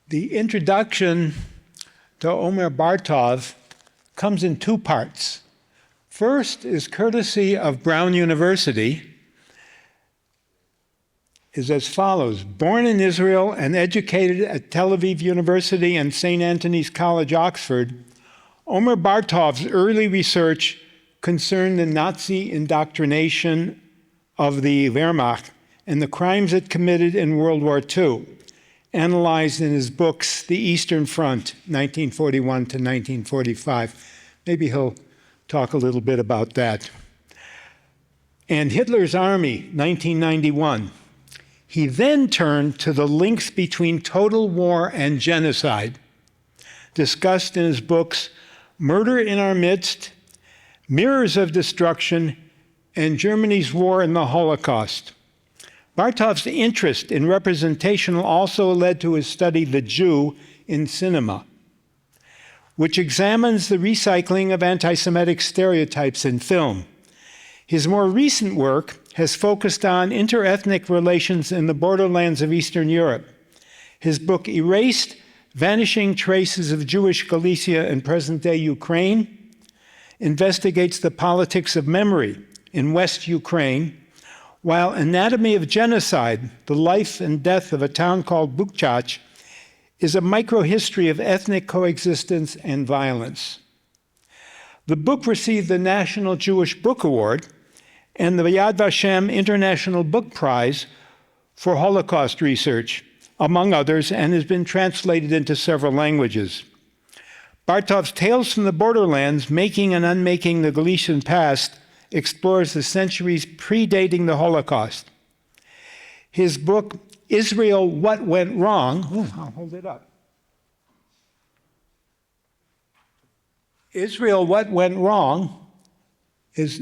The introduction to Omer Bartov comes in two parts. First is courtesy of Brown University, is as follows. Born in Israel and educated at Tel Aviv University and St. Anthony's College, Oxford, Omer Bartov's early research concerned the Nazi indoctrination of the Wehrmacht and the crimes it committed in World War II, analyzed in his books, The Eastern Front, 1941 to 1945. Maybe he'll talk a little bit about that. And Hitler's Army, 1991. He then turned to the links between total war and genocide, discussed in his books Murder in Our Midst, Mirrors of Destruction, and Germany's War in the Holocaust. Bartov's interest in representational also led to his study, The Jew in Cinema, which examines the recycling of anti-Semitic stereotypes in film. His more recent work has focused on interethnic relations in the borderlands of Eastern Europe. His book, Erased: Vanishing Traces of Jewish Galicia in Present-Day Ukraine, investigates the politics of memory in West Ukraine, while Anatomy of Genocide, the life and death of a town called Bukchach, is a microhistory of ethnic coexistence and violence. The book received the National Jewish Book Award and the Yad Vashem International Book Prize for Holocaust research, among others, and has been translated into several languages. Bartov's Tales from the Borderlands, Making and Unmaking the Galician Past, explores the centuries predating the Holocaust. His book, Israel, What Went Wrong, I'll hold it up. Israel, What Went Wrong, is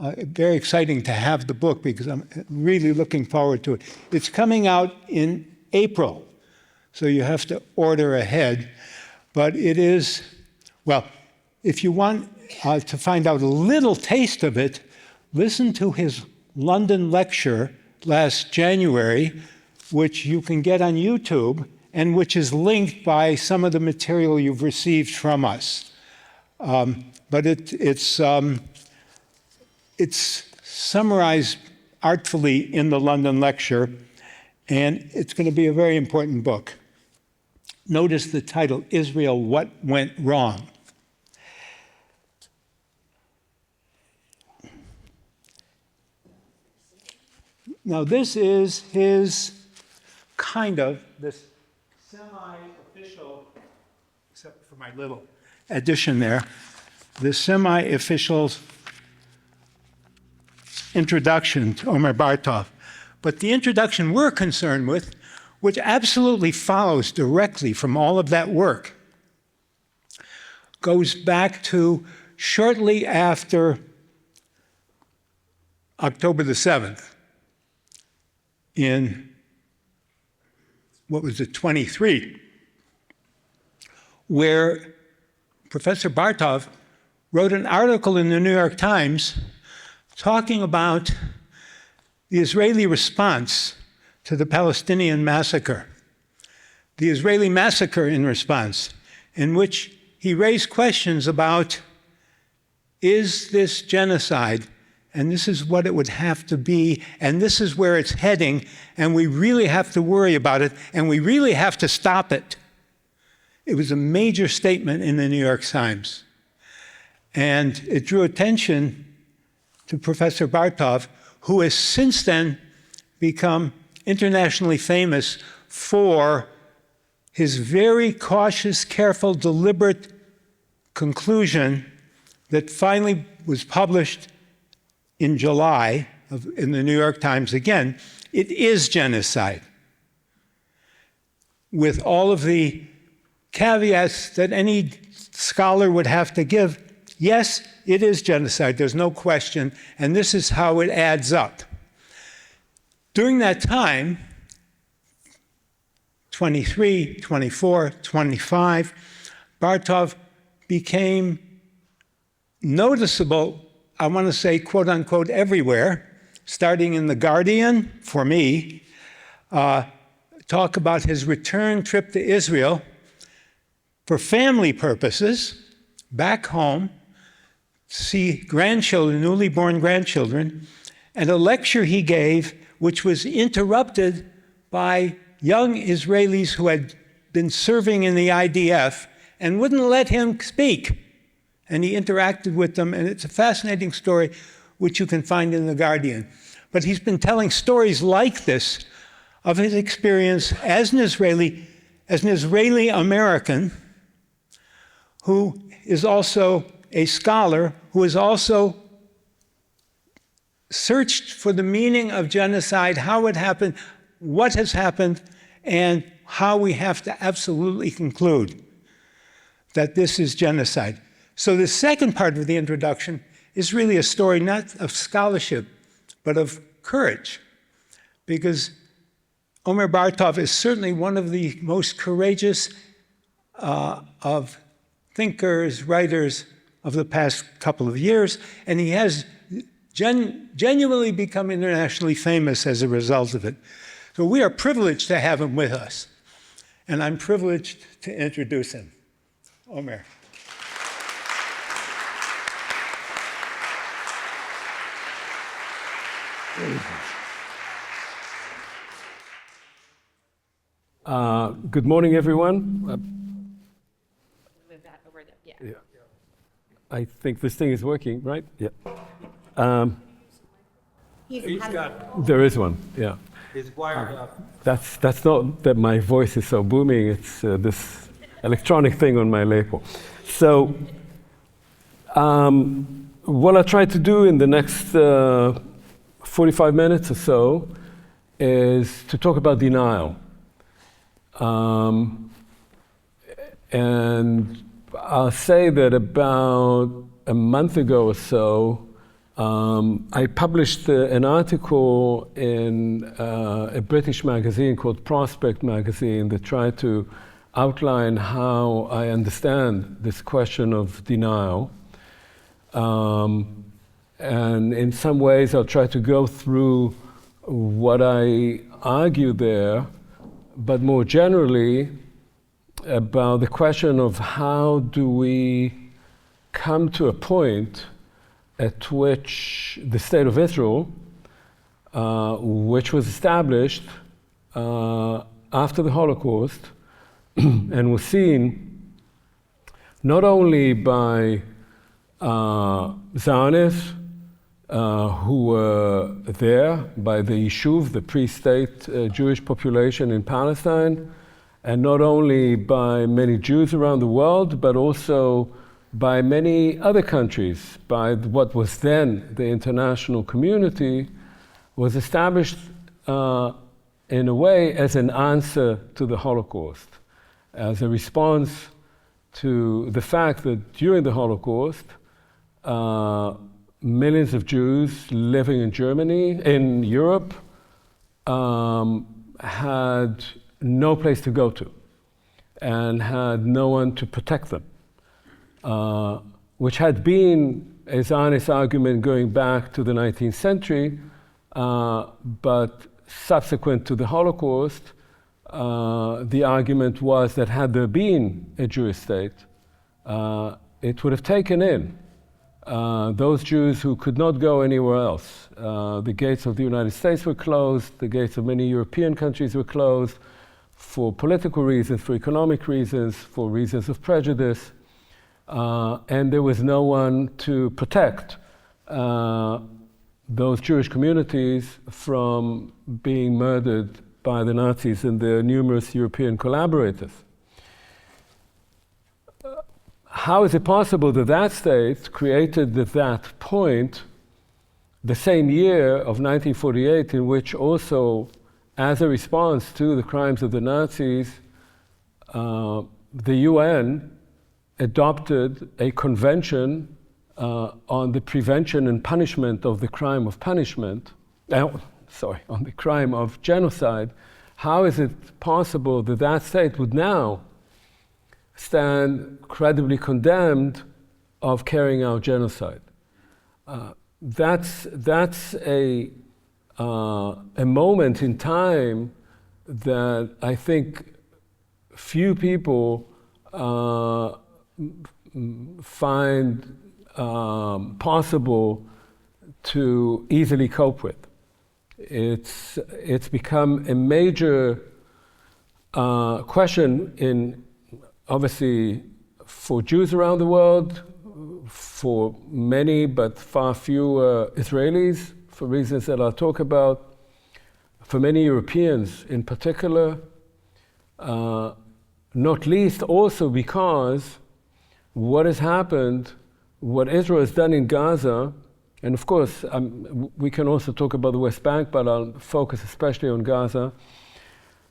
very exciting to have the book because I'm really looking forward to it. It's coming out in April, so you have to order ahead. But it is, well, if you want to find out a little taste of it, listen to his London lecture last January, which you can get on YouTube, and which is linked by some of the material you've received from us. But it's summarized artfully in the London lecture, and it's going to be a very important book. Notice the title, Israel, What Went Wrong? Now this is his this semi-official, except for my little addition there, the semi-official introduction to Omer Bartov. But the introduction we're concerned with, which absolutely follows directly from all of that work, goes back to shortly after October the 7th in, 23, where Professor Bartov wrote an article in the New York Times talking about the Israeli response to the Palestinian massacre, the Israeli massacre in response, in which he raised questions about, is this genocide? And this is what it would have to be, and this is where it's heading, and we really have to worry about it, and we really have to stop it. It was a major statement in the New York Times. And it drew attention to Professor Bartov, who has since then become internationally famous for his very cautious, careful, deliberate conclusion that finally was published in July in the New York Times again. It is genocide, with all of the caveats that any scholar would have to give. Yes, it is genocide, there's no question, and this is how it adds up. During that time, 23, 24, 25, Bartov became noticeable, I want to say, quote unquote, everywhere, starting in The Guardian, for me, talk about his return trip to Israel for family purposes, back home, see grandchildren, newly born grandchildren, and a lecture he gave which was interrupted by young Israelis who had been serving in the IDF and wouldn't let him speak. And he interacted with them, and it's a fascinating story which you can find in The Guardian. But he's been telling stories like this of his experience as an Israeli American who is also a scholar, who has also searched for the meaning of genocide, how it happened, what has happened, and how we have to absolutely conclude that this is genocide. So the second part of the introduction is really a story not of scholarship, but of courage, because Omer Bartov is certainly one of the most courageous of thinkers, writers of the past couple of years, and he has genuinely become internationally famous as a result of it. So we are privileged to have him with us, and I'm privileged to introduce him. Omer. Good morning, everyone. Move that over there. Yeah. I think this thing is working, right? Yeah. There is one. Yeah. It's wired up. That's not that my voice is so booming. It's this electronic thing on my lapel. So, what I try to do in the next 45 minutes or so is to talk about denial. And I'll say that about a month ago or so, I published an article in a British magazine called Prospect magazine that tried to outline how I understand this question of denial. And in some ways, I'll try to go through what I argue there, but more generally about the question of how do we come to a point at which the State of Israel, which was established after the Holocaust and was seen not only by Zionists who were there, by the Yishuv, the pre-state Jewish population in Palestine, and not only by many Jews around the world, but also by many other countries, by what was then the international community, was established in a way as an answer to the Holocaust, as a response to the fact that during the Holocaust, millions of Jews living in Germany, in Europe, had no place to go to and had no one to protect them. Which had been a Zionist argument going back to the 19th century, but subsequent to the Holocaust, the argument was that had there been a Jewish state, it would have taken in those Jews who could not go anywhere else. The gates of the United States were closed, the gates of many European countries were closed for political reasons, for economic reasons, for reasons of prejudice. And there was no one to protect those Jewish communities from being murdered by the Nazis and their numerous European collaborators. How is it possible that that state created at that point, the same year of 1948, in which also, as a response to the crimes of the Nazis, the UN adopted a convention on the prevention and punishment of the crime of punishment, on the crime of genocide? How is it possible that that state would now stand credibly condemned of carrying out genocide? That's a moment in time that I think few people find possible to easily cope with. It's become a major question in, obviously, for Jews around the world, for many but far fewer Israelis, for reasons that I'll talk about, for many Europeans in particular, not least also because what has happened, what Israel has done in Gaza, and of course we can also talk about the West Bank, but I'll focus especially on Gaza.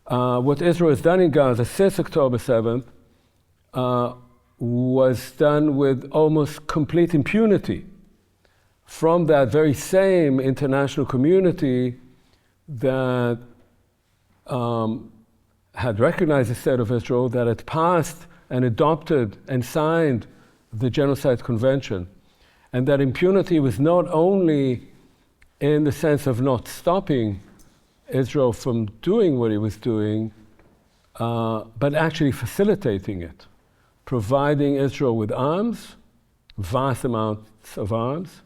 What Israel has done in Gaza since October 7th was done with almost complete impunity from that very same international community that had recognized the state of Israel, that had passed and adopted and signed the Genocide Convention. And that impunity was not only in the sense of not stopping Israel from doing what it was doing, but actually facilitating it, providing Israel with arms, vast amounts of arms,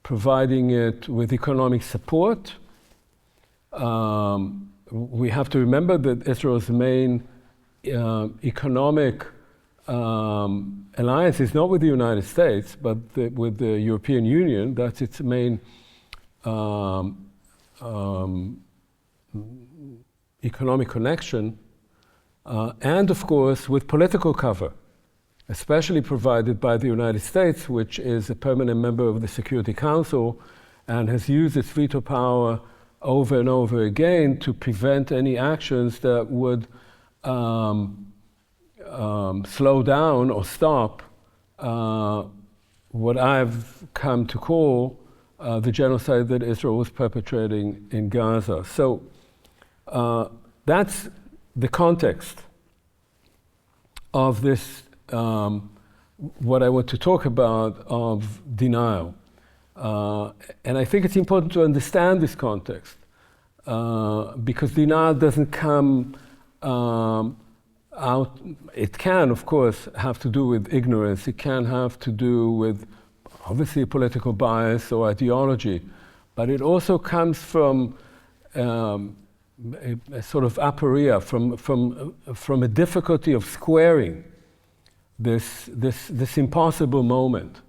providing it with economic support. We have to remember that Israel's main economic alliance is not with the United States, but with the European Union. That's its main economic connection, and of course with political cover, especially provided by the United States, which is a permanent member of the Security Council and has used its veto power over and over again to prevent any actions that would slow down or stop what I've come to call the genocide that Israel was perpetrating in Gaza. So that's the context of this, what I want to talk about, of denial. And I think it's important to understand this context, because denial doesn't come out. It can, of course, have to do with ignorance. It can have to do with, obviously, political bias or ideology. But it also comes from a sort of aporia, from a difficulty of squaring this impossible moment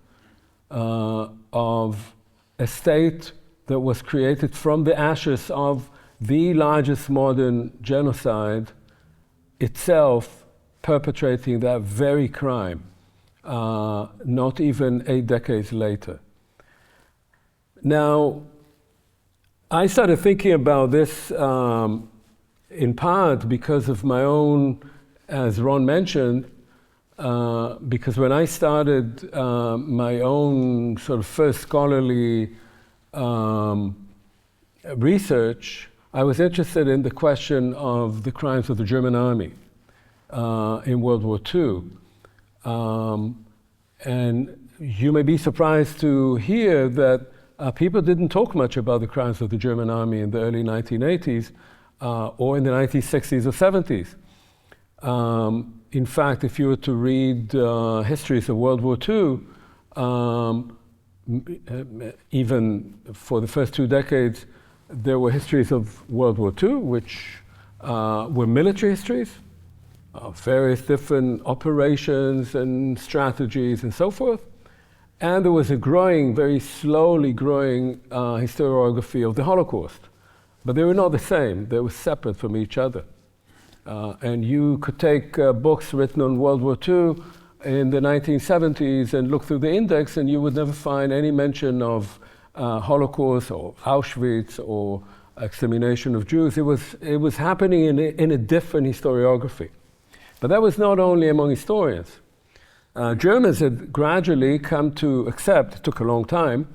of a state that was created from the ashes of the largest modern genocide, itself perpetrating that very crime, not even 8 decades later. Now, I started thinking about this in part because of my own, as Ron mentioned, because when I started my own sort of first scholarly research, I was interested in the question of the crimes of the German army in World War II. And you may be surprised to hear that people didn't talk much about the crimes of the German army in the early 1980s or in the 1960s or 70s. In fact, if you were to read histories of World War II, even for the first 2 decades, there were histories of World War II, which were military histories, various different operations and strategies and so forth. And there was a growing, very slowly growing historiography of the Holocaust. But they were not the same. They were separate from each other. And you could take books written on World War II in the 1970s and look through the index, and you would never find any mention of Holocaust or Auschwitz or extermination of Jews. It was happening in a different historiography. But that was not only among historians. Germans had gradually come to accept, it took a long time,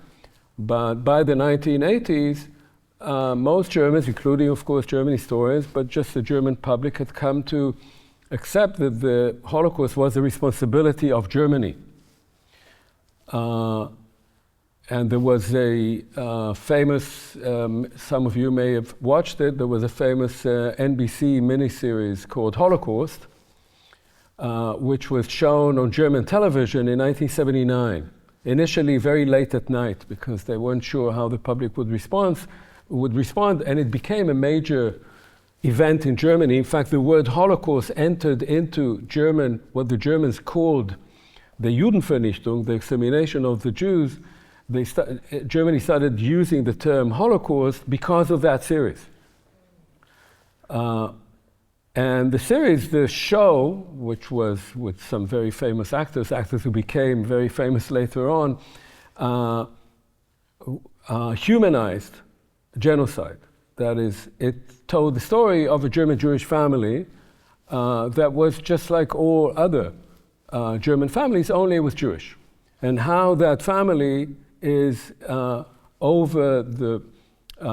but by the 1980s, most Germans, including, of course, German historians, but just the German public, had come to accept that the Holocaust was the responsibility of Germany. And there was a famous, some of you may have watched it, there was a famous NBC miniseries called Holocaust, which was shown on German television in 1979. Initially very late at night because they weren't sure how the public would respond, and it became a major event in Germany. In fact, the word Holocaust entered into German, what the Germans called the Judenvernichtung, the extermination of the Jews. Germany started using the term Holocaust because of that series. And the series, the show, which was with some very famous actors who became very famous later on, humanized genocide. That is, it told the story of a German Jewish family that was just like all other German families, only it was Jewish. And how that family is over the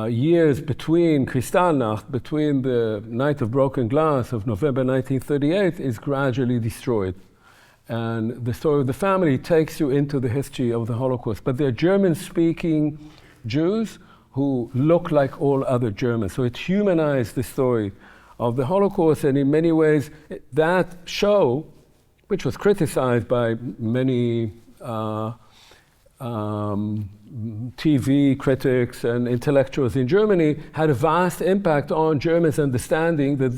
years between Kristallnacht, between the Night of Broken Glass of November 1938, is gradually destroyed. And the story of the family takes you into the history of the Holocaust. But they're German-speaking Jews who look like all other Germans. So it humanized the story of the Holocaust, and in many ways, that show, which was criticized by many TV critics and intellectuals in Germany, had a vast impact on Germans' understanding that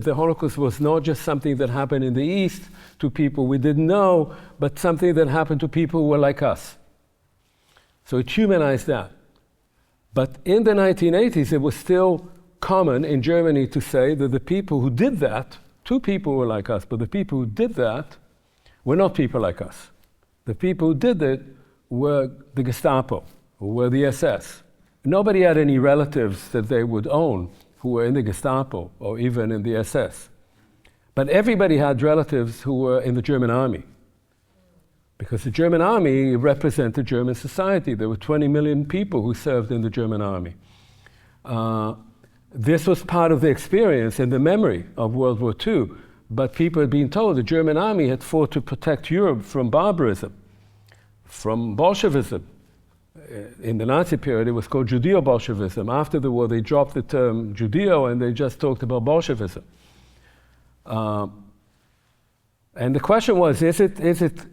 the Holocaust was not just something that happened in the East to people we didn't know, but something that happened to people who were like us. So it humanized that. But in the 1980s, it was still common in Germany to say that the people who did that, two people were like us, but the people who did that were not people like us. The people who did it were the Gestapo, who were the SS. Nobody had any relatives that they would own who were in the Gestapo or even in the SS. But everybody had relatives who were in the German army, because the German army represented German society. There were 20 million people who served in the German army. This was part of the experience and the memory of World War II, but people had been told the German army had fought to protect Europe from barbarism, from Bolshevism. In the Nazi period, it was called Judeo-Bolshevism. After the war, they dropped the term Judeo and they just talked about Bolshevism. And the question was, is it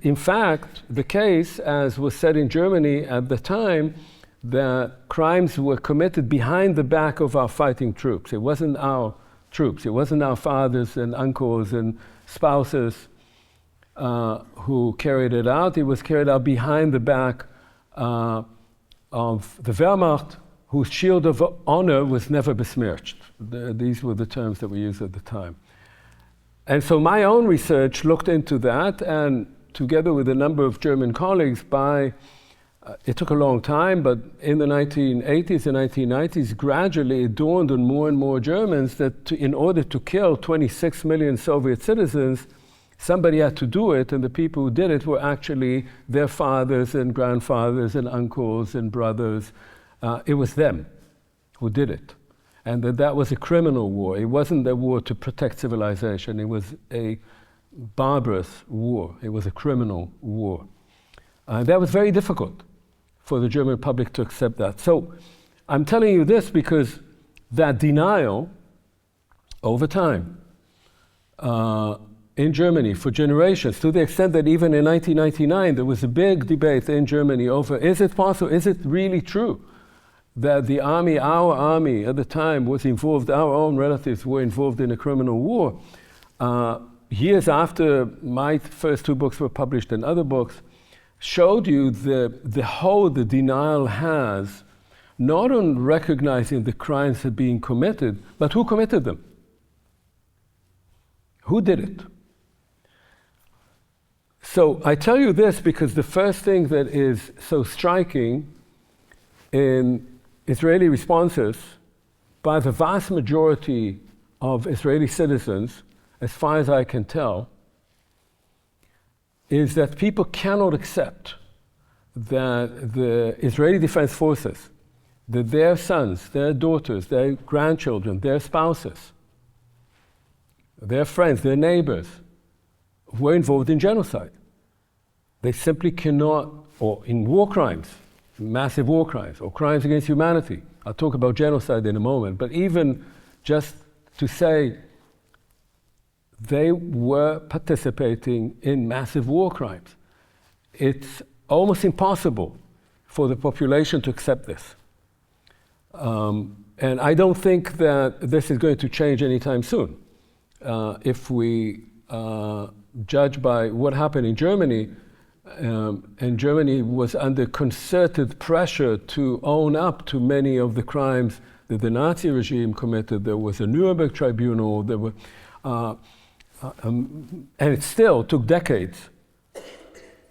in fact the case, as was said in Germany at the time, that crimes were committed behind the back of our fighting troops? It wasn't our troops. It wasn't our fathers and uncles and spouses who carried it out. It was carried out behind the back of the Wehrmacht, whose shield of honor was never besmirched. These were the terms that we used at the time. And so my own research looked into that, and together with a number of German colleagues, it took a long time, but in the 1980s and 1990s, gradually it dawned on more and more Germans that in order to kill 26 million Soviet citizens, somebody had to do it, and the people who did it were actually their fathers and grandfathers and uncles and brothers. It was them who did it. And that was a criminal war. It wasn't a war to protect civilization. It was a barbarous war. It was a criminal war. That was very difficult for the German public to accept that. So I'm telling you this because that denial over time in Germany for generations, to the extent that even in 1999 there was a big debate in Germany over, is it possible, is it really true that the army, our army at the time was involved, our own relatives were involved in a criminal war? Years after my first two books were published and other books, showed you the hold the denial has, not on recognizing the crimes that are being committed, but who committed them? Who did it? So I tell you this because the first thing that is so striking in Israeli responses by the vast majority of Israeli citizens, as far as I can tell, is that people cannot accept that the Israeli Defense Forces, that their sons, their daughters, their grandchildren, their spouses, their friends, their neighbors, were involved in genocide. They simply cannot, or in war crimes, massive war crimes or crimes against humanity. I'll talk about genocide in a moment, but even just to say they were participating in massive war crimes. It's almost impossible for the population to accept this. And I don't think that this is going to change anytime soon. If we judge by what happened in Germany, and Germany was under concerted pressure to own up to many of the crimes that the Nazi regime committed. There was a Nuremberg tribunal, there were, and it still took decades.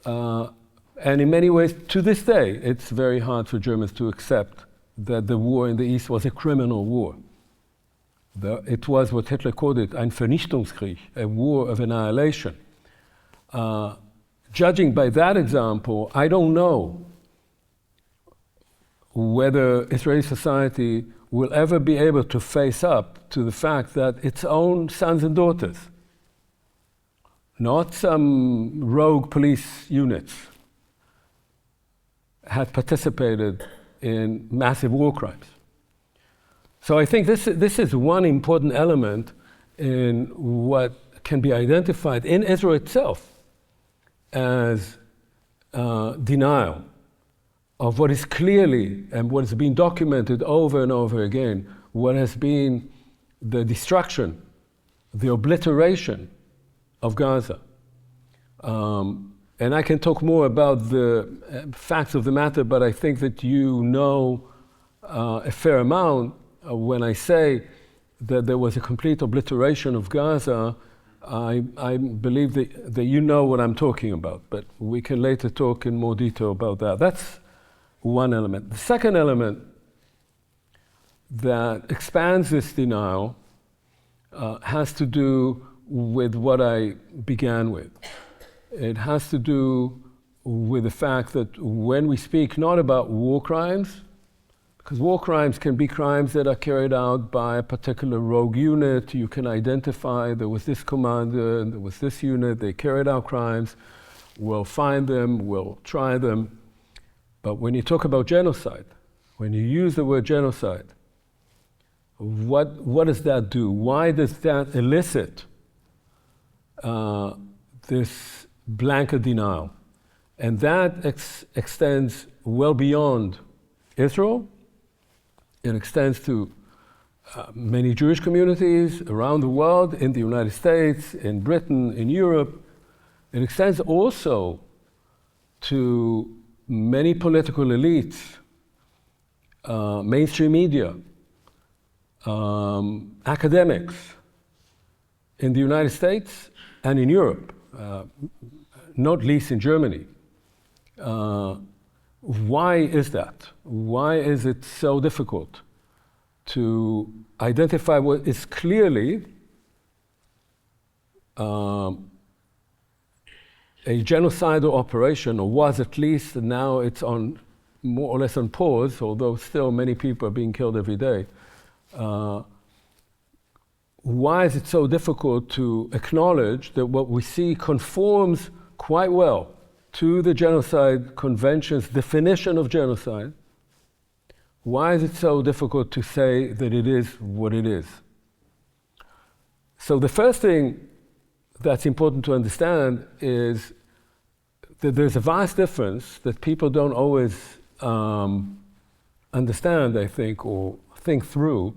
And in many ways, to this day, it's very hard for Germans to accept that the war in the East was a criminal war. It was what Hitler called it, ein Vernichtungskrieg, a war of annihilation. Judging by that example, I don't know whether Israeli society will ever be able to face up to the fact that its own sons and daughters, not some rogue police units, had participated in massive war crimes. So I think this is one important element in what can be identified in Israel itself as denial of what is clearly and what has been documented over and over again, what has been the destruction, the obliteration of Gaza. And I can talk more about the facts of the matter, but I think that you know a fair amount when I say that there was a complete obliteration of Gaza. I believe that you know what I'm talking about, but we can later talk in more detail about that. That's one element. The second element that expands this denial has to do with what I began with. It has to do with the fact that when we speak not about war crimes, because war crimes can be crimes that are carried out by a particular rogue unit. You can identify there was this commander and there was this unit, they carried out crimes, we'll find them, we'll try them. But when you talk about genocide, when you use the word genocide, what does that do? Why does that elicit this blanket denial? And that extends well beyond Israel. It extends to many Jewish communities around the world, in the United States, in Britain, in Europe. It extends also to many political elites, mainstream media, academics in the United States and in Europe, not least in Germany. Why is that? Why is it so difficult to identify what is clearly a genocidal operation, or was at least, and now it's on more or less on pause, although still many people are being killed every day. Why is it so difficult to acknowledge that what we see conforms quite well to the Genocide Convention's definition of genocide? Why is it so difficult to say that it is what it is? So the first thing that's important to understand is that there's a vast difference that people don't always understand, I think, or think through,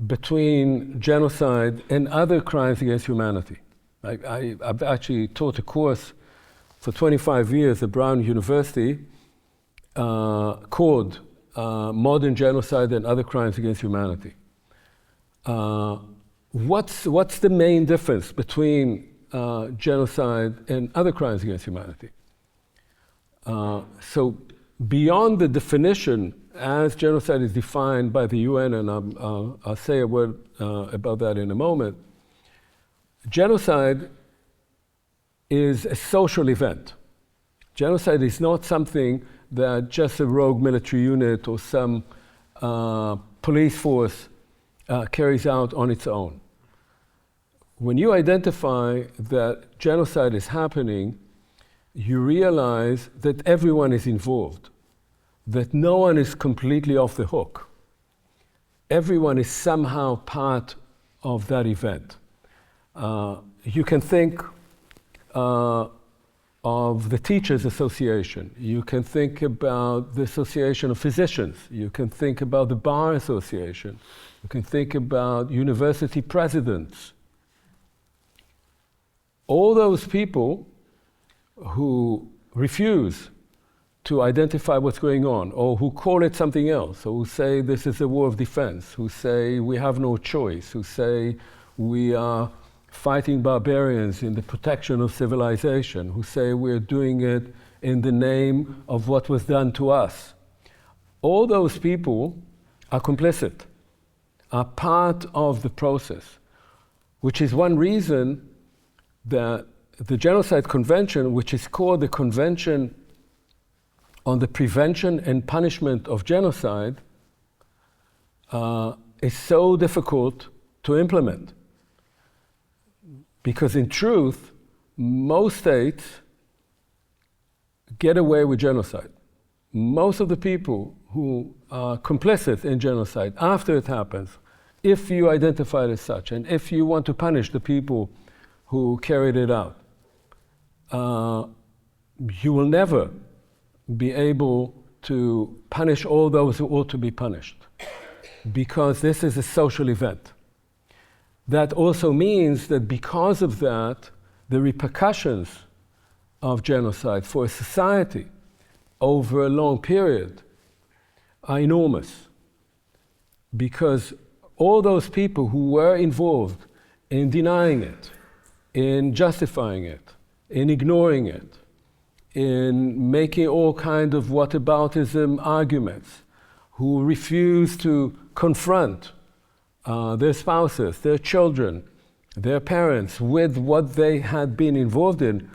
between genocide and other crimes against humanity. I've actually taught a course for 25 years at Brown University called Modern Genocide and Other Crimes Against Humanity. What's the main difference between genocide and other crimes against humanity? So beyond the definition as genocide is defined by the UN, and I'll say a word about that in a moment, genocide is a social event. Genocide is not something that just a rogue military unit or some police force carries out on its own. When you identify that genocide is happening, you realize that everyone is involved. that no one is completely off the hook. Everyone is somehow part of that event. You can think of the Teachers Association. You can think about the Association of Physicians. You can think about the Bar Association. You can think about university presidents. All those people who refuse to identify what's going on, or who call it something else, or who say this is a war of defense, who say we have no choice, who say we are fighting barbarians in the protection of civilization, who say we're doing it in the name of what was done to us. All those people are complicit, are part of the process, which is one reason that the Genocide Convention, which is called the Convention on the Prevention and Punishment of Genocide, is so difficult to implement. Because in truth, most states get away with genocide. Most of the people who are complicit in genocide after it happens, if you identify it as such, and if you want to punish the people who carried it out, you will never be able to punish all those who ought to be punished, because this is a social event. That also means that because of that, the repercussions of genocide for a society over a long period are enormous. Because all those people who were involved in denying it, in justifying it, in ignoring it, in making all kinds of whataboutism arguments, who refused to confront their spouses, their children, their parents with what they had been involved in,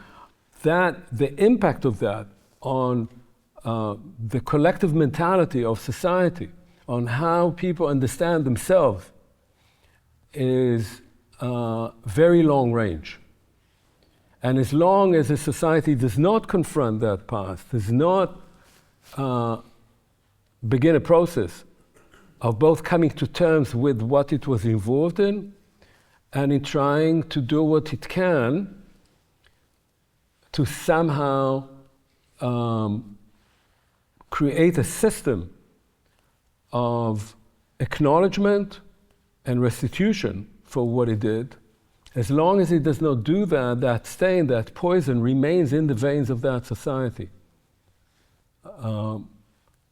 that the impact of that on the collective mentality of society, on how people understand themselves, is very long range. And as long as a society does not confront that past, does not begin a process of both coming to terms with what it was involved in and in trying to do what it can to somehow create a system of acknowledgement and restitution for what it did. As long as it does not do that, that stain, that poison remains in the veins of that society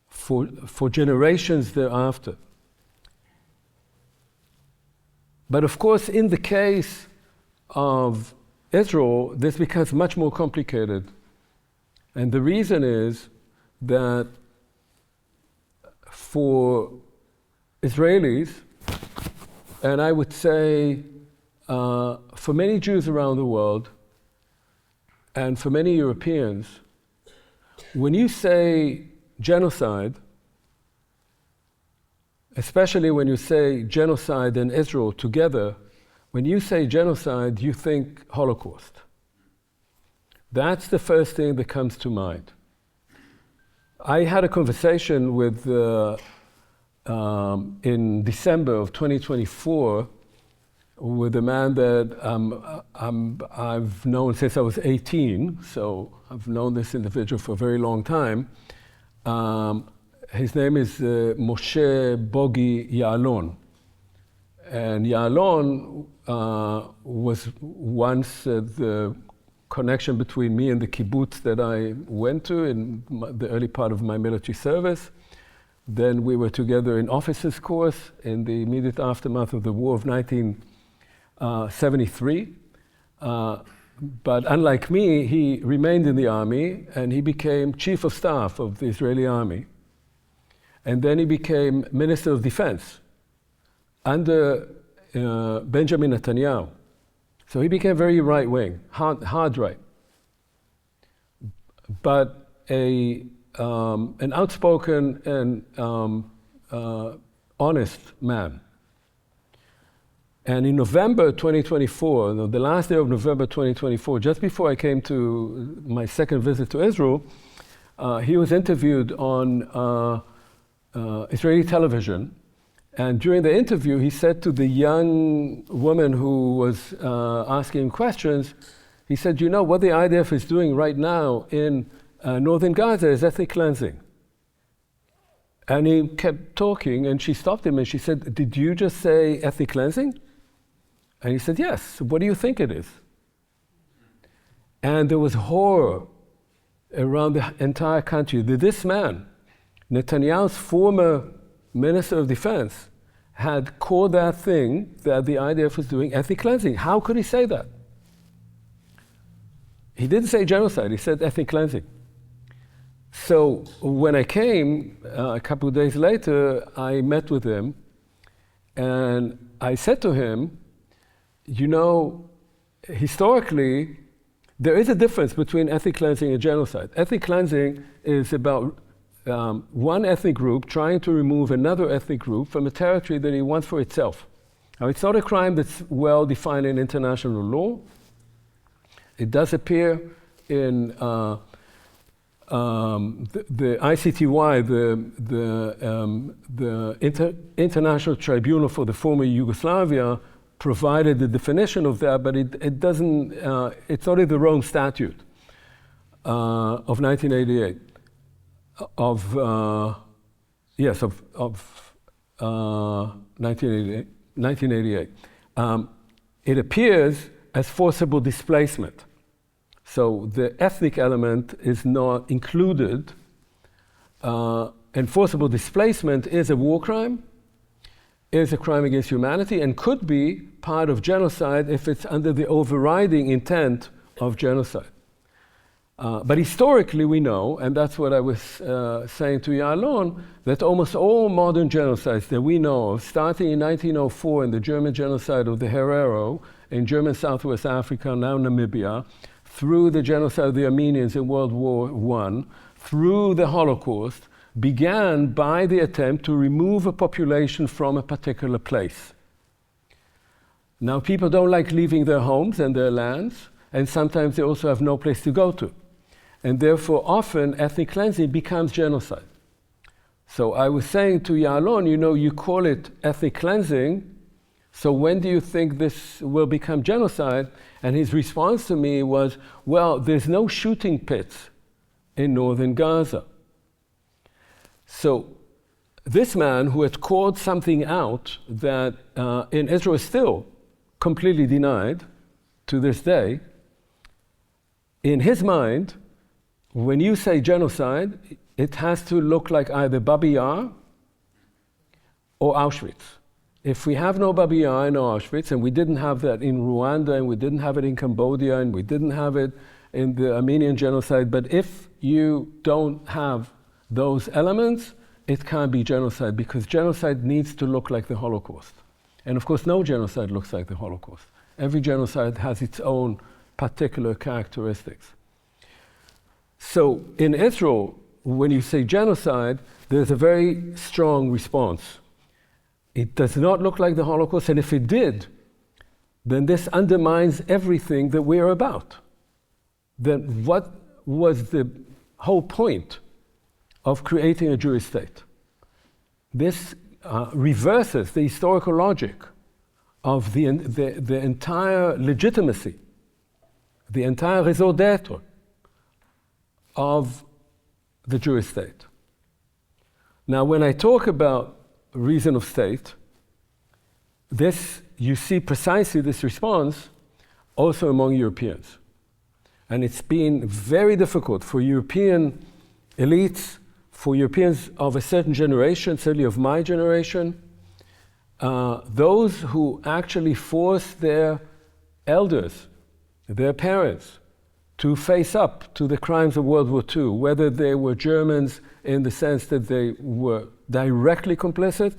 for generations thereafter. But of course, in the case of Israel, this becomes much more complicated. And the reason is that for Israelis, and I would say for many Jews around the world, and for many Europeans, when you say genocide, especially when you say genocide and Israel together, when you say genocide, you think Holocaust. That's the first thing that comes to mind. I had a conversation with, in December of 2024, with a man that I've known since I was 18, so I've known this individual for a very long time. His name is Moshe Bogi Ya'alon. And Ya'alon was once the connection between me and the kibbutz that I went to in the early part of my military service. Then we were together in officers' course in the immediate aftermath of the war of 1973. But unlike me, he remained in the army and he became chief of staff of the Israeli army. And then he became Minister of Defense under Benjamin Netanyahu. So he became very right-wing, hard right. But an outspoken and honest man. And in November 2024, the last day of November 2024, just before I came to my second visit to Israel, he was interviewed on Israeli television, and during the interview, he said to the young woman who was asking him questions, he said, "You know, what the IDF is doing right now in northern Gaza is ethnic cleansing." And he kept talking, and she stopped him and she said, "Did you just say ethnic cleansing?" And he said, "Yes. What do you think it is?" And there was horror around the entire country that this man, Netanyahu's former Minister of Defense, had called that thing that the IDF was doing ethnic cleansing. How could he say that? He didn't say genocide, he said ethnic cleansing. So when I came a couple of days later, I met with him and I said to him, "You know, historically, there is a difference between ethnic cleansing and genocide. Ethnic cleansing is about one ethnic group trying to remove another ethnic group from a territory that it wants for itself. Now, it's not a crime that's well defined in international law. It does appear in the ICTY, the International Tribunal for the former Yugoslavia, provided the definition of that, but it doesn't, it's not in the Rome Statute of 1988. Of 1988. It appears as forcible displacement. So the ethnic element is not included, and forcible displacement is a war crime, is a crime against humanity, and could be part of genocide if it's under the overriding intent of genocide. But historically we know, and that's what I was saying to Yalon, that almost all modern genocides that we know of, starting in 1904 in the German genocide of the Herero in German Southwest Africa, now Namibia, through the genocide of the Armenians in World War I, through the Holocaust, began by the attempt to remove a population from a particular place. Now, people don't like leaving their homes and their lands, and sometimes they also have no place to go to. And therefore, often, ethnic cleansing becomes genocide. So I was saying to Yalon, you know, you call it ethnic cleansing, so when do you think this will become genocide? And his response to me was, well, there's no shooting pits in northern Gaza. So this man who had called something out that in Israel is still completely denied to this day, in his mind, when you say genocide, it has to look like either Babi Yar or Auschwitz. If we have no Babi Yar and no Auschwitz, and we didn't have that in Rwanda, and we didn't have it in Cambodia, and we didn't have it in the Armenian genocide, but if you don't have those elements, it can't be genocide, because genocide needs to look like the Holocaust. And of course, no genocide looks like the Holocaust. Every genocide has its own particular characteristics. So in Israel, when you say genocide, there's a very strong response. It does not look like the Holocaust, and if it did, then this undermines everything that we're about. Then what was the whole point of creating a Jewish state? This reverses the historical logic of the entire legitimacy, the entire raison d'être of the Jewish state. Now, when I talk about reason of state, this, you see precisely this response also among Europeans. And it's been very difficult for European elites, for Europeans of a certain generation, certainly of my generation, those who actually forced their elders, their parents, to face up to the crimes of World War II, whether they were Germans in the sense that they were directly complicit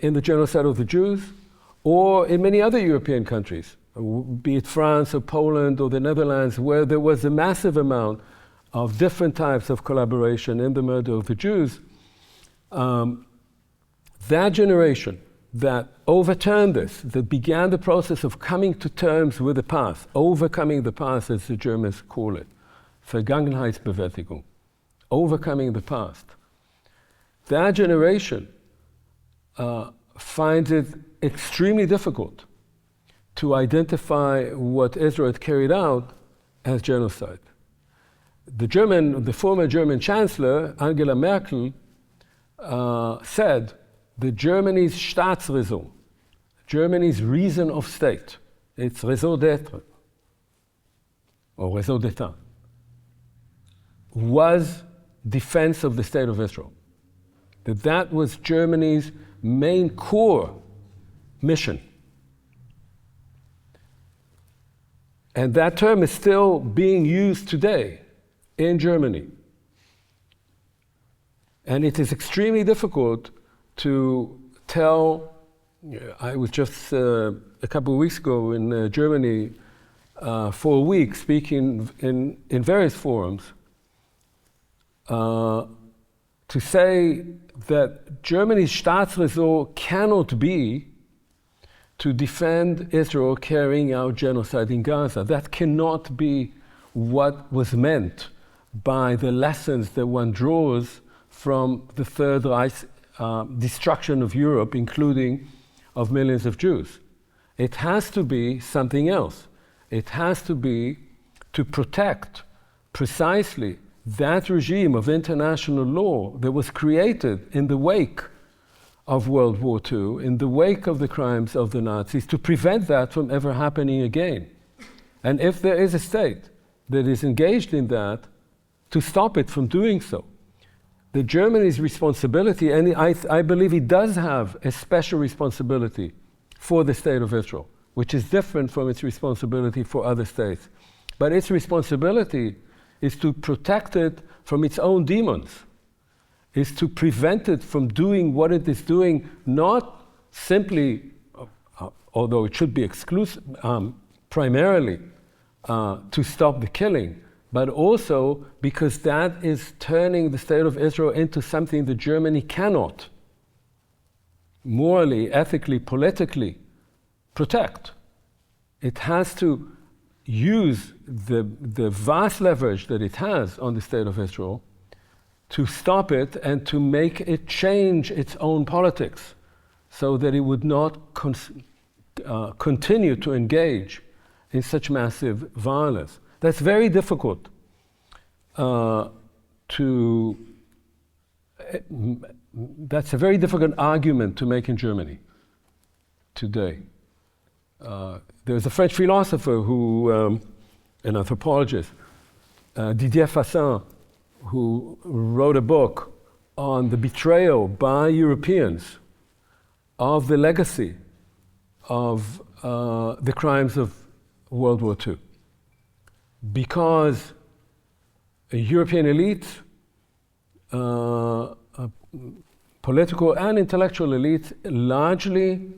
in the genocide of the Jews, or in many other European countries, be it France or Poland or the Netherlands, where there was a massive amount of different types of collaboration in the murder of the Jews. That generation that overturned this, that began the process of coming to terms with the past, overcoming the past, as the Germans call it, Vergangenheitsbewältigung, overcoming the past. That generation finds it extremely difficult to identify what Israel had carried out as genocide. The former German Chancellor, Angela Merkel, said that Germany's Staatsräson, Germany's reason of state, its raison d'être, or raison d'état, was defense of the state of Israel. That was Germany's main core mission. And that term is still being used today in Germany. And it is extremely difficult to tell. I was just a couple of weeks ago in Germany for a week speaking in various forums to say that Germany's Staatsräson cannot be to defend Israel carrying out genocide in Gaza. That cannot be what was meant by the lessons that one draws from the Third Reich's destruction of Europe, including of millions of Jews. It has to be something else. It has to be to protect precisely that regime of international law that was created in the wake of World War II, in the wake of the crimes of the Nazis, to prevent that from ever happening again. And if there is a state that is engaged in that, to stop it from doing so. The Germany's responsibility, and I believe it does have a special responsibility for the state of Israel, which is different from its responsibility for other states. But its responsibility is to protect it from its own demons, is to prevent it from doing what it is doing, not simply, although it should be primarily to stop the killing, but also because that is turning the state of Israel into something that Germany cannot morally, ethically, politically protect. It has to use the vast leverage that it has on the state of Israel to stop it and to make it change its own politics so that it would not continue to engage in such massive violence. That's very difficult that's a very difficult argument to make in Germany today. There's a French philosopher who, an anthropologist, Didier Fassin, who wrote a book on the betrayal by Europeans of the legacy of the crimes of World War II. Because a European elite, political and intellectual elite, largely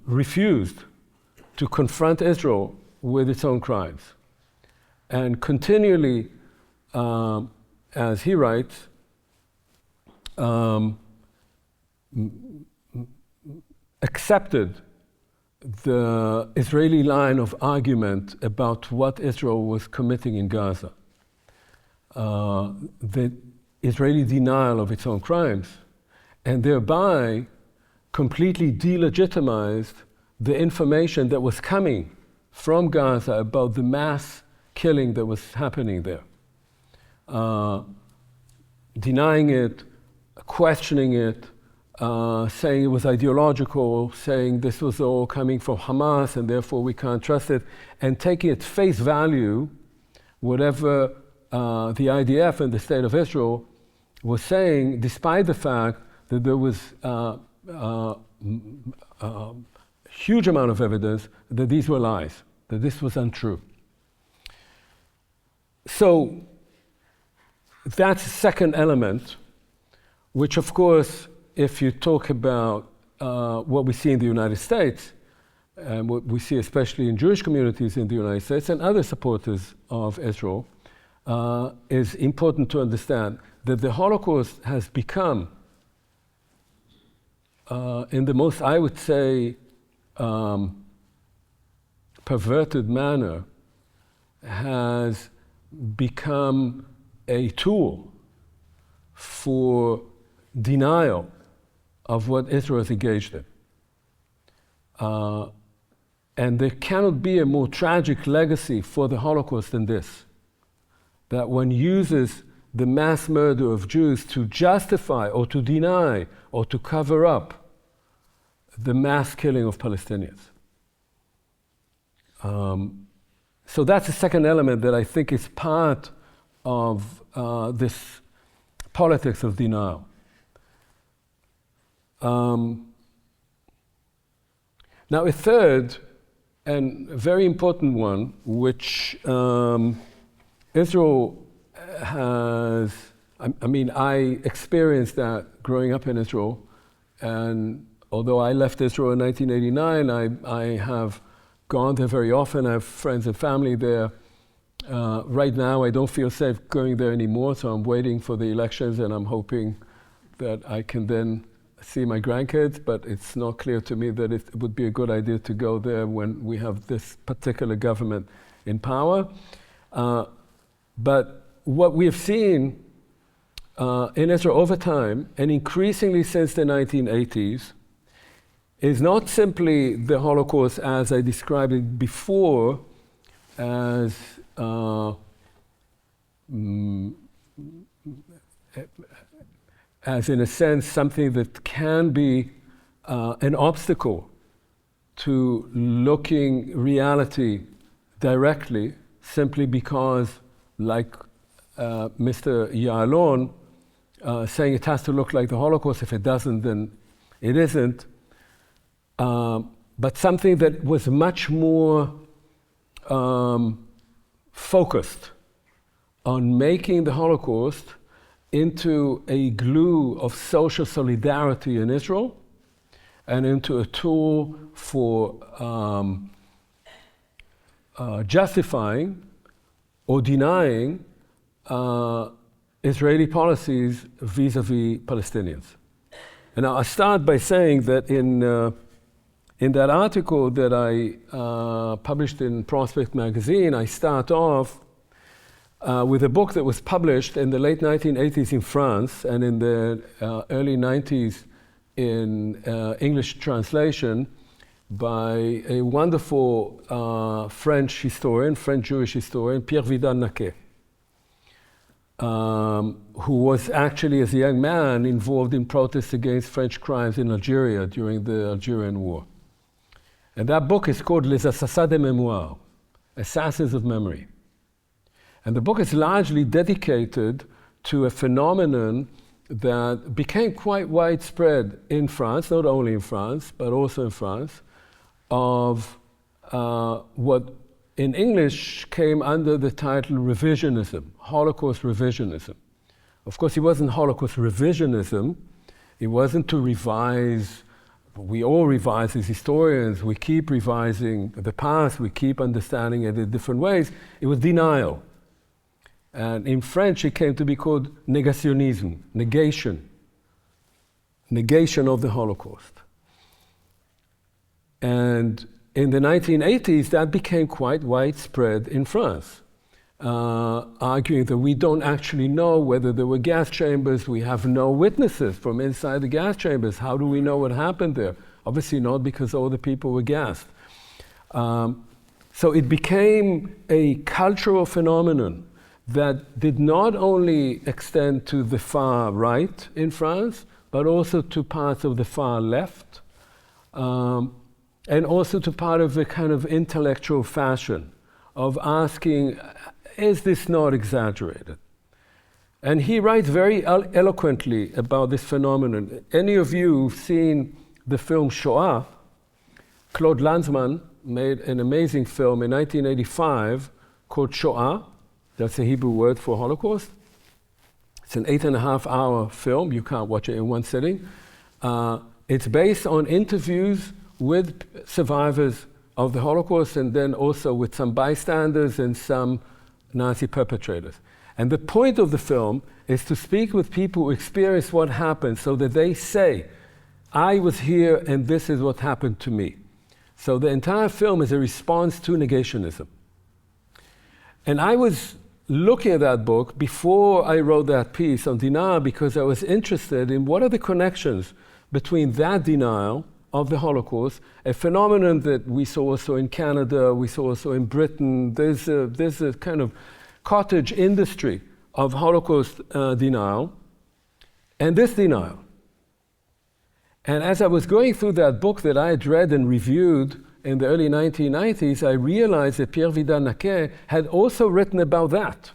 refused to confront Israel with its own crimes. And continually, as he writes, accepted the Israeli line of argument about what Israel was committing in Gaza. The Israeli denial of its own crimes, and thereby completely delegitimized the information that was coming from Gaza about the mass killing that was happening there. Denying it, questioning it, saying it was ideological, saying this was all coming from Hamas and therefore we can't trust it, and taking at face value whatever the IDF and the State of Israel was saying, despite the fact that there was huge amount of evidence that these were lies, that this was untrue. So that's the second element, which of course, if you talk about what we see in the United States, and what we see especially in Jewish communities in the United States and other supporters of Israel, is important to understand that the Holocaust has become, in the most, I would say, perverted manner, has become a tool for denial of what Israel is engaged in. And there cannot be a more tragic legacy for the Holocaust than this, that one uses the mass murder of Jews to justify or to deny or to cover up the mass killing of Palestinians. So that's the second element that I think is part of this politics of denial. Now, a third and very important one, which Israel has, I experienced that growing up in Israel, and although I left Israel in 1989, I have gone there very often. I have friends and family there. Right now, I don't feel safe going there anymore, so I'm waiting for the elections, and I'm hoping that I can then see my grandkids, but it's not clear to me that it would be a good idea to go there when we have this particular government in power. But what we have seen in Israel over time, and increasingly since the 1980s, is not simply the Holocaust as I described it before, as in a sense something that can be an obstacle to looking reality directly, simply because, like Mr. Ya'alon saying it has to look like the Holocaust, if it doesn't then it isn't, but something that was much more focused on making the Holocaust into a glue of social solidarity in Israel and into a tool for justifying or denying Israeli policies vis-a-vis Palestinians. And I start by saying that in that article that I published in Prospect magazine, I start off with a book that was published in the late 1980s in France and in the early 90s in English translation by a wonderful French Jewish historian, Pierre Vidal-Naquet, who was actually, as a young man, involved in protests against French crimes in Algeria during the Algerian War. And that book is called Les Assassins de Mémoire, Assassins of Memory. And the book is largely dedicated to a phenomenon that became quite widespread in France, not only in France, but also in France, of what in English came under the title revisionism, Holocaust revisionism. Of course, it wasn't Holocaust revisionism. It wasn't to revise. We all revise as historians. We keep revising the past. We keep understanding it in different ways. It was denial. And in French, it came to be called négationnisme, negation of the Holocaust. And in the 1980s, that became quite widespread in France, arguing that we don't actually know whether there were gas chambers. We have no witnesses from inside the gas chambers. How do we know what happened there? Obviously not, because all the people were gassed. So it became a cultural phenomenon that did not only extend to the far right in France, but also to parts of the far left, and also to part of the kind of intellectual fashion of asking, is this not exaggerated? And he writes very eloquently about this phenomenon. Any of you who've seen the film Shoah, Claude Lanzmann made an amazing film in 1985 called Shoah. That's a Hebrew word for Holocaust. It's an 8.5-hour film. You can't watch it in one sitting. It's based on interviews with survivors of the Holocaust and then also with some bystanders and some Nazi perpetrators. And the point of the film is to speak with people who experience what happened so that they say, I was here and this is what happened to me. So the entire film is a response to negationism. And I was looking at that book before I wrote that piece on denial, because I was interested in what are the connections between that denial of the Holocaust, a phenomenon that we saw also in Canada, we saw also in Britain. There's a kind of cottage industry of Holocaust denial, and this denial. And as I was going through that book that I had read and reviewed in the early 1990s, I realized that Pierre Vidal-Naquet had also written about that.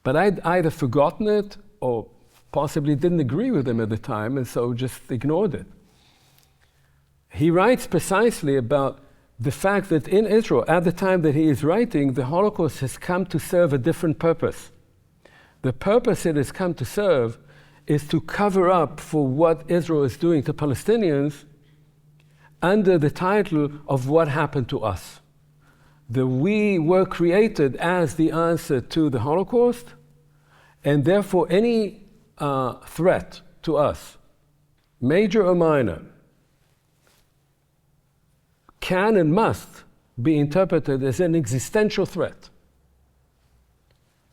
But I'd either forgotten it or possibly didn't agree with him at the time, and so just ignored it. He writes precisely about the fact that in Israel, at the time that he is writing, the Holocaust has come to serve a different purpose. The purpose it has come to serve is to cover up for what Israel is doing to Palestinians under the title of what happened to us. That we were created as the answer to the Holocaust, and therefore any threat to us, major or minor, can and must be interpreted as an existential threat.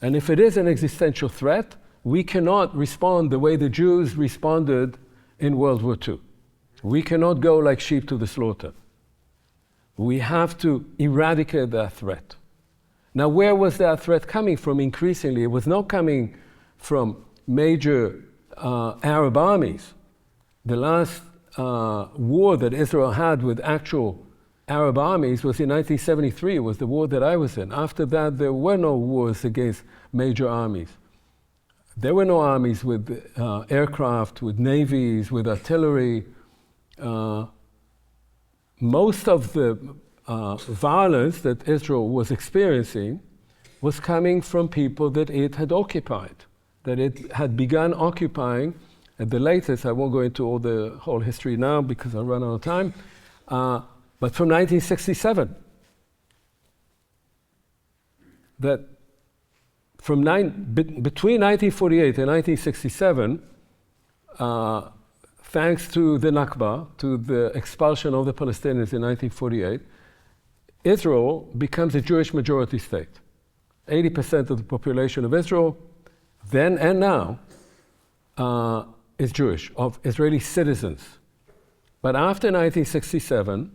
And if it is an existential threat, we cannot respond the way the Jews responded in World War II. We cannot go like sheep to the slaughter. We have to eradicate that threat. Now, where was that threat coming from increasingly? It was not coming from major Arab armies. The last war that Israel had with actual Arab armies was in 1973. It was the war that I was in. After that, there were no wars against major armies. There were no armies with aircraft, with navies, with artillery. Most of the violence that Israel was experiencing was coming from people that it had occupied, that it had begun occupying at the latest. I won't go into all the whole history now because I'll run out of time, but from 1967. That from between 1948 and 1967, thanks to the Nakba, to the expulsion of the Palestinians in 1948, Israel becomes a Jewish majority state. 80% of the population of Israel, then and now, is Jewish, of Israeli citizens. But after 1967,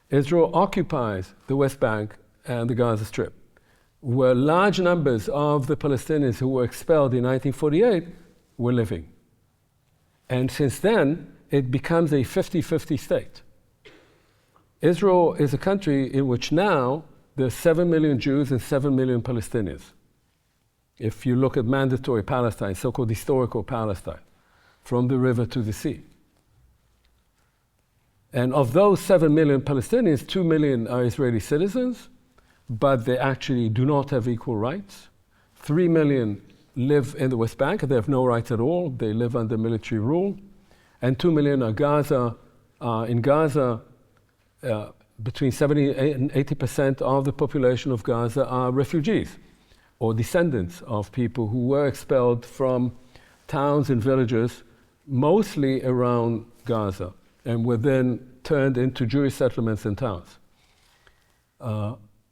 Israel occupies the West Bank and the Gaza Strip, where large numbers of the Palestinians who were expelled in 1948 were living. And since then, it becomes a 50-50 state. Israel is a country in which now there are 7 million Jews and 7 million Palestinians. If you look at mandatory Palestine, so-called historical Palestine, from the river to the sea. And of those 7 million Palestinians, 2 million are Israeli citizens, but they actually do not have equal rights. 3 million live in the West Bank, they have no rights at all, they live under military rule. And 2 million are Gaza. In Gaza, between 70 and 80% of the population of Gaza are refugees or descendants of people who were expelled from towns and villages, mostly around Gaza, and were then turned into Jewish settlements and towns.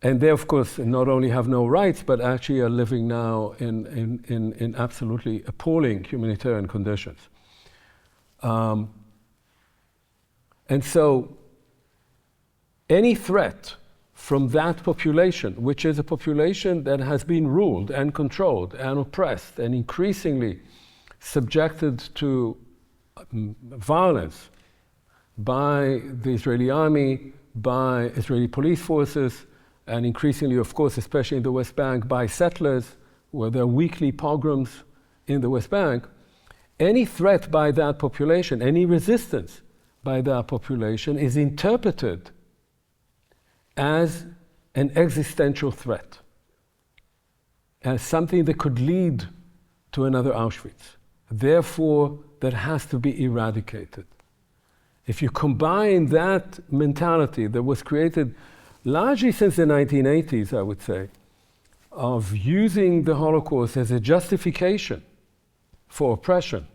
And they, of course, not only have no rights, but actually are living now in absolutely appalling humanitarian conditions. And so, any threat from that population, which is a population that has been ruled and controlled and oppressed and increasingly subjected to violence by the Israeli army, by Israeli police forces, and increasingly, of course, especially in the West Bank, by settlers, where there are weekly pogroms in the West Bank, any threat by that population, any resistance by that population is interpreted as an existential threat, as something that could lead to another Auschwitz. Therefore, that has to be eradicated. If you combine that mentality that was created largely since the 1980s, I would say, of using the Holocaust as a justification for oppression,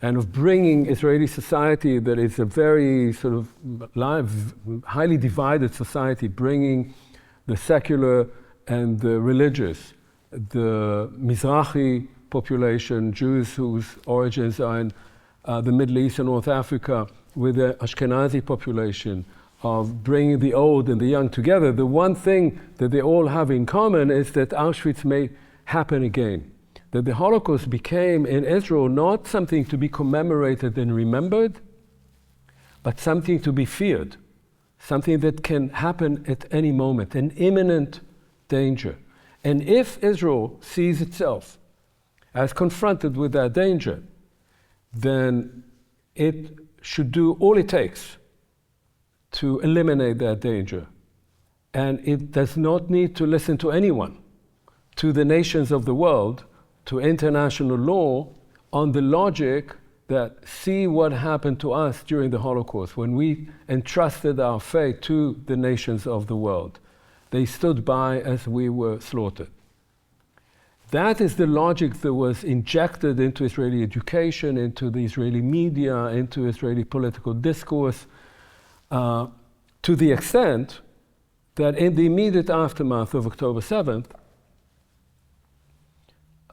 and of bringing Israeli society that is a very sort of highly divided society, bringing the secular and the religious, the Mizrahi population, Jews whose origins are in the Middle East and North Africa, with the Ashkenazi population, of bringing the old and the young together, the one thing that they all have in common is that Auschwitz may happen again. That the Holocaust became in Israel not something to be commemorated and remembered, but something to be feared, something that can happen at any moment, an imminent danger. And if Israel sees itself as confronted with that danger, then it should do all it takes to eliminate that danger. And it does not need to listen to anyone, to the nations of the world, to international law, on the logic that see what happened to us during the Holocaust when we entrusted our fate to the nations of the world. They stood by as we were slaughtered. That is the logic that was injected into Israeli education, into the Israeli media, into Israeli political discourse, to the extent that in the immediate aftermath of October 7th,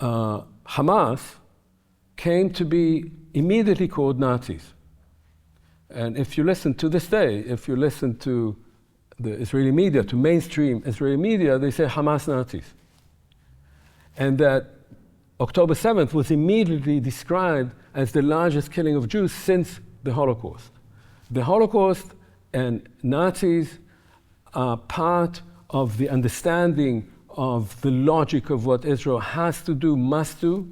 Hamas came to be immediately called Nazis. And if you listen to this day, if you listen to the Israeli media, to mainstream Israeli media, they say Hamas Nazis. And that October 7th was immediately described as the largest killing of Jews since the Holocaust. The Holocaust and Nazis are part of the understanding of the logic of what Israel has to do, must do,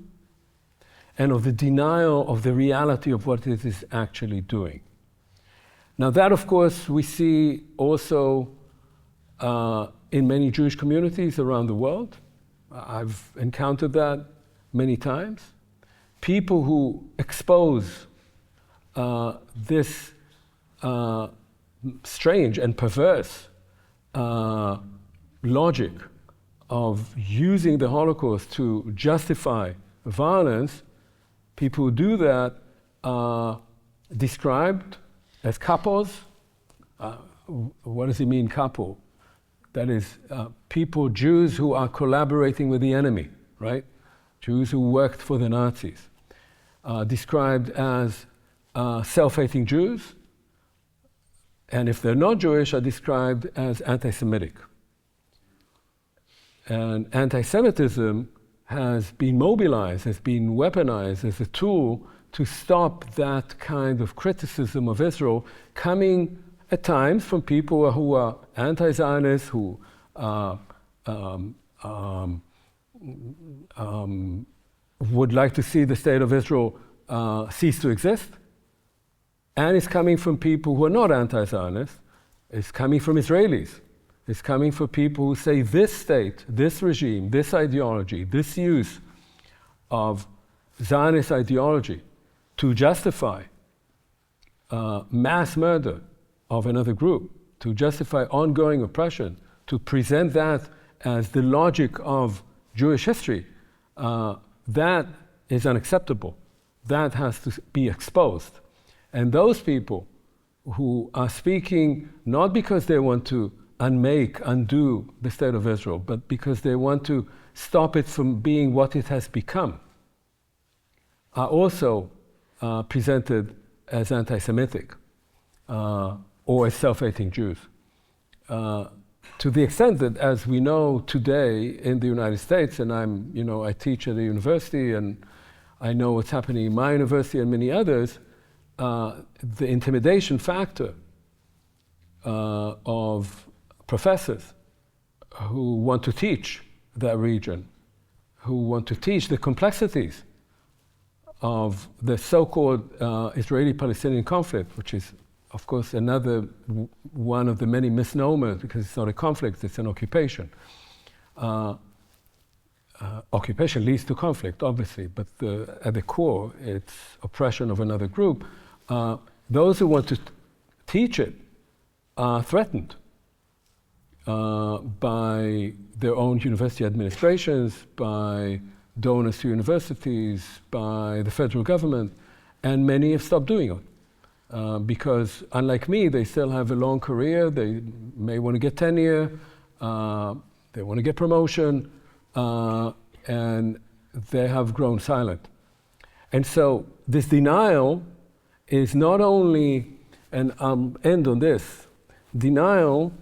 and of the denial of the reality of what it is actually doing. Now that, of course, we see also in many Jewish communities around the world. I've encountered that many times. People who expose this strange and perverse logic of using the Holocaust to justify violence, people who do that are described as kapos. What does it mean, kapo? That is, people, Jews who are collaborating with the enemy, right? Jews who worked for the Nazis. Described as self-hating Jews, and if they're not Jewish, are described as anti-Semitic. And anti-Semitism has been mobilized, has been weaponized as a tool to stop that kind of criticism of Israel coming at times from people who are anti-Zionists, who would like to see the state of Israel cease to exist. And it's coming from people who are not anti-Zionist. It's coming from Israelis. It's coming from people who say this state, this regime, this ideology, this use of Zionist ideology to justify mass murder of another group, to justify ongoing oppression, to present that as the logic of Jewish history, that is unacceptable. That has to be exposed. And those people who are speaking not because they want to undo the state of Israel, but because they want to stop it from being what it has become, are also presented as anti-Semitic or as self-hating Jews. To the extent that, as we know today in the United States, and I teach at a university, and I know what's happening in my university and many others, the intimidation factor of professors who want to teach that region, who want to teach the complexities of the so-called Israeli-Palestinian conflict, which is, of course, another one of the many misnomers, because it's not a conflict, it's an occupation. Occupation leads to conflict, obviously, but at the core, it's oppression of another group. Those who want to teach it are threatened by their own university administrations, by donors to universities, by the federal government, and many have stopped doing it. Because unlike me, they still have a long career, they may want to get tenure, They want to get promotion, and they have grown silent. And so this denial is not only, and I'll end on this, denial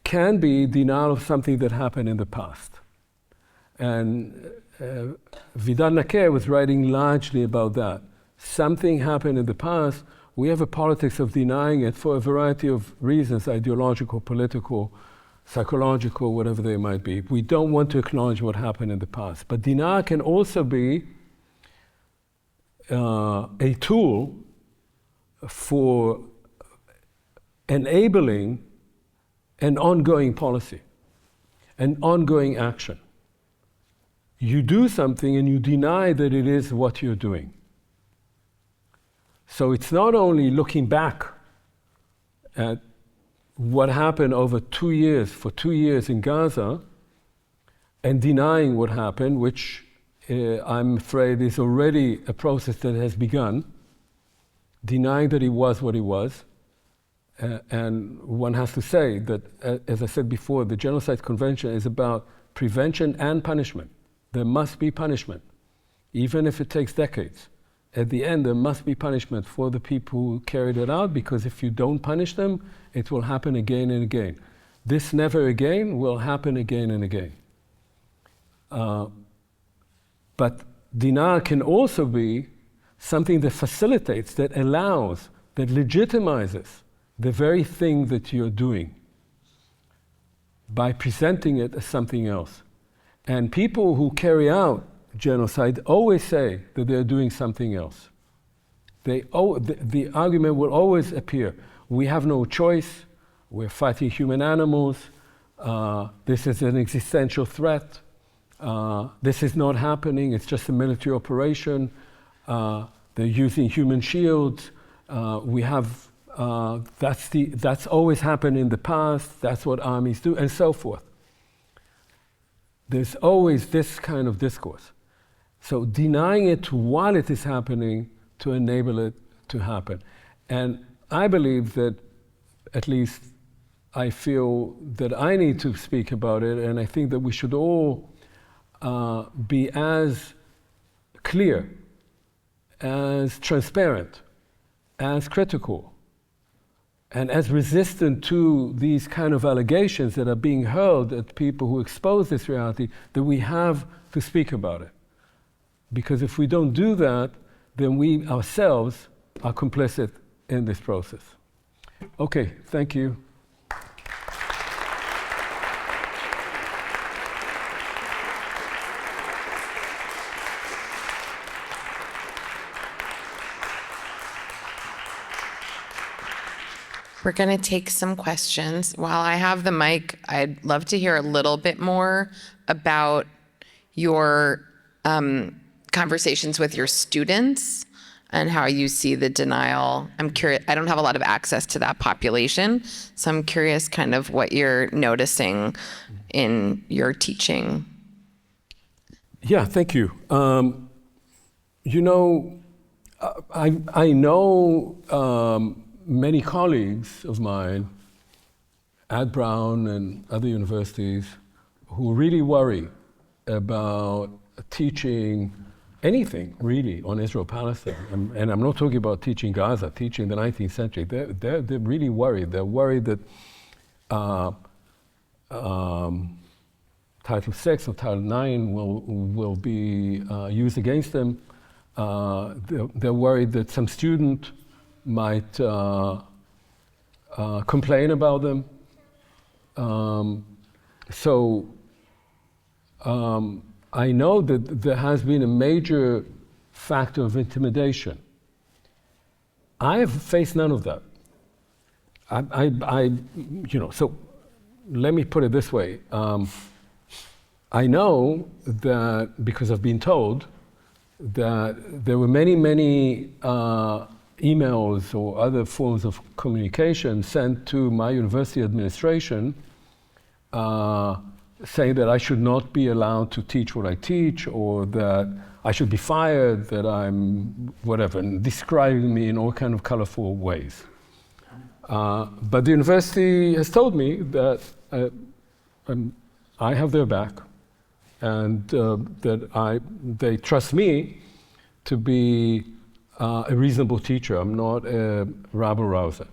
can be denial of something that happened in the past. And Vidal Naquet was writing largely about that. Something happened in the past, we have a politics of denying it for a variety of reasons, ideological, political, psychological, whatever they might be. We don't want to acknowledge what happened in the past. But denial can also be a tool for enabling an ongoing policy, an ongoing action. You do something and you deny that it is what you're doing. So it's not only looking back at what happened over 2 years, for 2 years in Gaza, and denying what happened, which I'm afraid is already a process that has begun, denying that it was what it was. And one has to say that, as I said before, the Genocide Convention is about prevention and punishment. There must be punishment, even if it takes decades. At the end, there must be punishment for the people who carried it out, because if you don't punish them, it will happen again and again. This never again will happen again and again. But denial can also be something that facilitates, that allows, that legitimizes the very thing that you're doing by presenting it as something else. And people who carry out genocide always say that they're doing something else. The argument will always appear. We have no choice. We're fighting human animals. This is an existential threat. This is not happening. It's just a military operation. They're using human shields. That's always happened in the past. That's what armies do, and so forth. There's always this kind of discourse. So denying it while it is happening to enable it to happen. And I believe that, at least I feel that I need to speak about it, and I think that we should all be as clear, as transparent, as critical, and as resistant to these kind of allegations that are being hurled at people who expose this reality, that we have to speak about it. Because if we don't do that, then we ourselves are complicit in this process. Okay, thank you. We're going to take some questions. While I have the mic, I'd love to hear a little bit more about your conversations with your students and how you see the denial. I'm curious, I don't have a lot of access to that population, so I'm curious kind of what you're noticing in your teaching. Yeah, thank you. You know, I know many colleagues of mine at Brown and other universities who really worry about teaching anything really on Israel-Palestine. And I'm not talking about teaching Gaza, teaching the 19th century. They're really worried. They're worried that Title VI or Title IX will be used against them. They're worried that some student might complain about them. I know that there has been a major factor of intimidation. I have faced none of that. So let me put it this way. I know that, because I've been told, that there were many emails or other forms of communication sent to my university administration saying that I should not be allowed to teach what I teach, or that I should be fired, that I'm whatever, and describing me in all kind of colorful ways. But the university has told me that I have their back, and that they trust me to be a reasonable teacher. I'm not a rabble-rouser.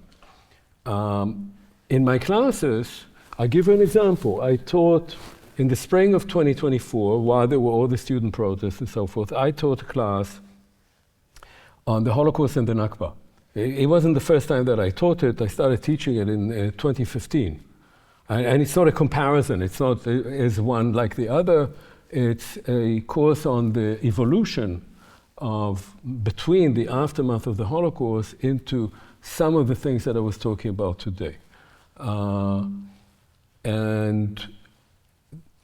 In my classes, I give you an example. I taught in the spring of 2024, while there were all the student protests and so forth, I taught a class on the Holocaust and the Nakba. It wasn't the first time that I taught it. I started teaching it in 2015. And it's not a comparison. It's not is one like the other. It's a course on the evolution of between the aftermath of the Holocaust into some of the things that I was talking about today. And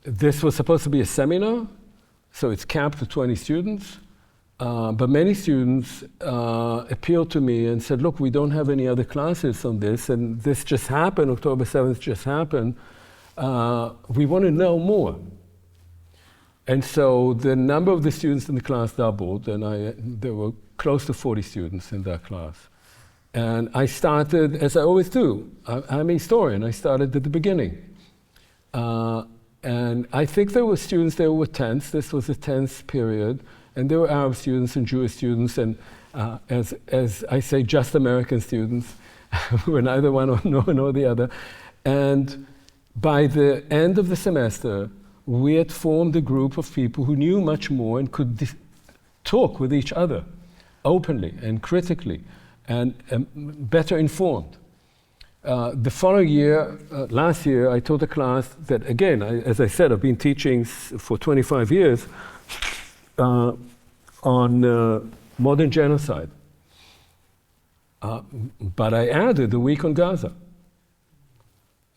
this was supposed to be a seminar, so it's capped to 20 students. But many students appealed to me and said, look, we don't have any other classes on this, and this just happened, October 7th just happened. We want to know more. And so the number of the students in the class doubled, and there were close to 40 students in that class. And I started, as I always do, I'm a historian, I started at the beginning. And I think there were students that were tense, this was a tense period, and there were Arab students and Jewish students, and as I say, just American students, who were neither one nor the other. And by the end of the semester, we had formed a group of people who knew much more and could talk with each other openly and critically and better informed. The following year, last year, I taught a class that, again, as I said, I've been teaching for 25 years on modern genocide. But I added a week on Gaza.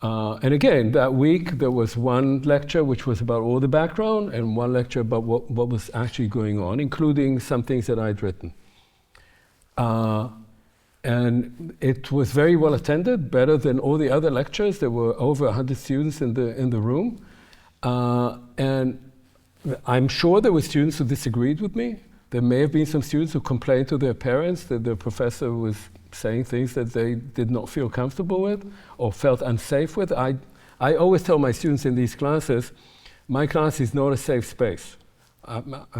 And again, that week there was one lecture which was about all the background and one lecture about what was actually going on, including some things that I'd written. And it was very well attended, better than all the other lectures. There were over 100 students in the room. And I'm sure there were students who disagreed with me. There may have been some students who complained to their parents that their professor was saying things that they did not feel comfortable with or felt unsafe with. I always tell my students in these classes, my class is not a safe space.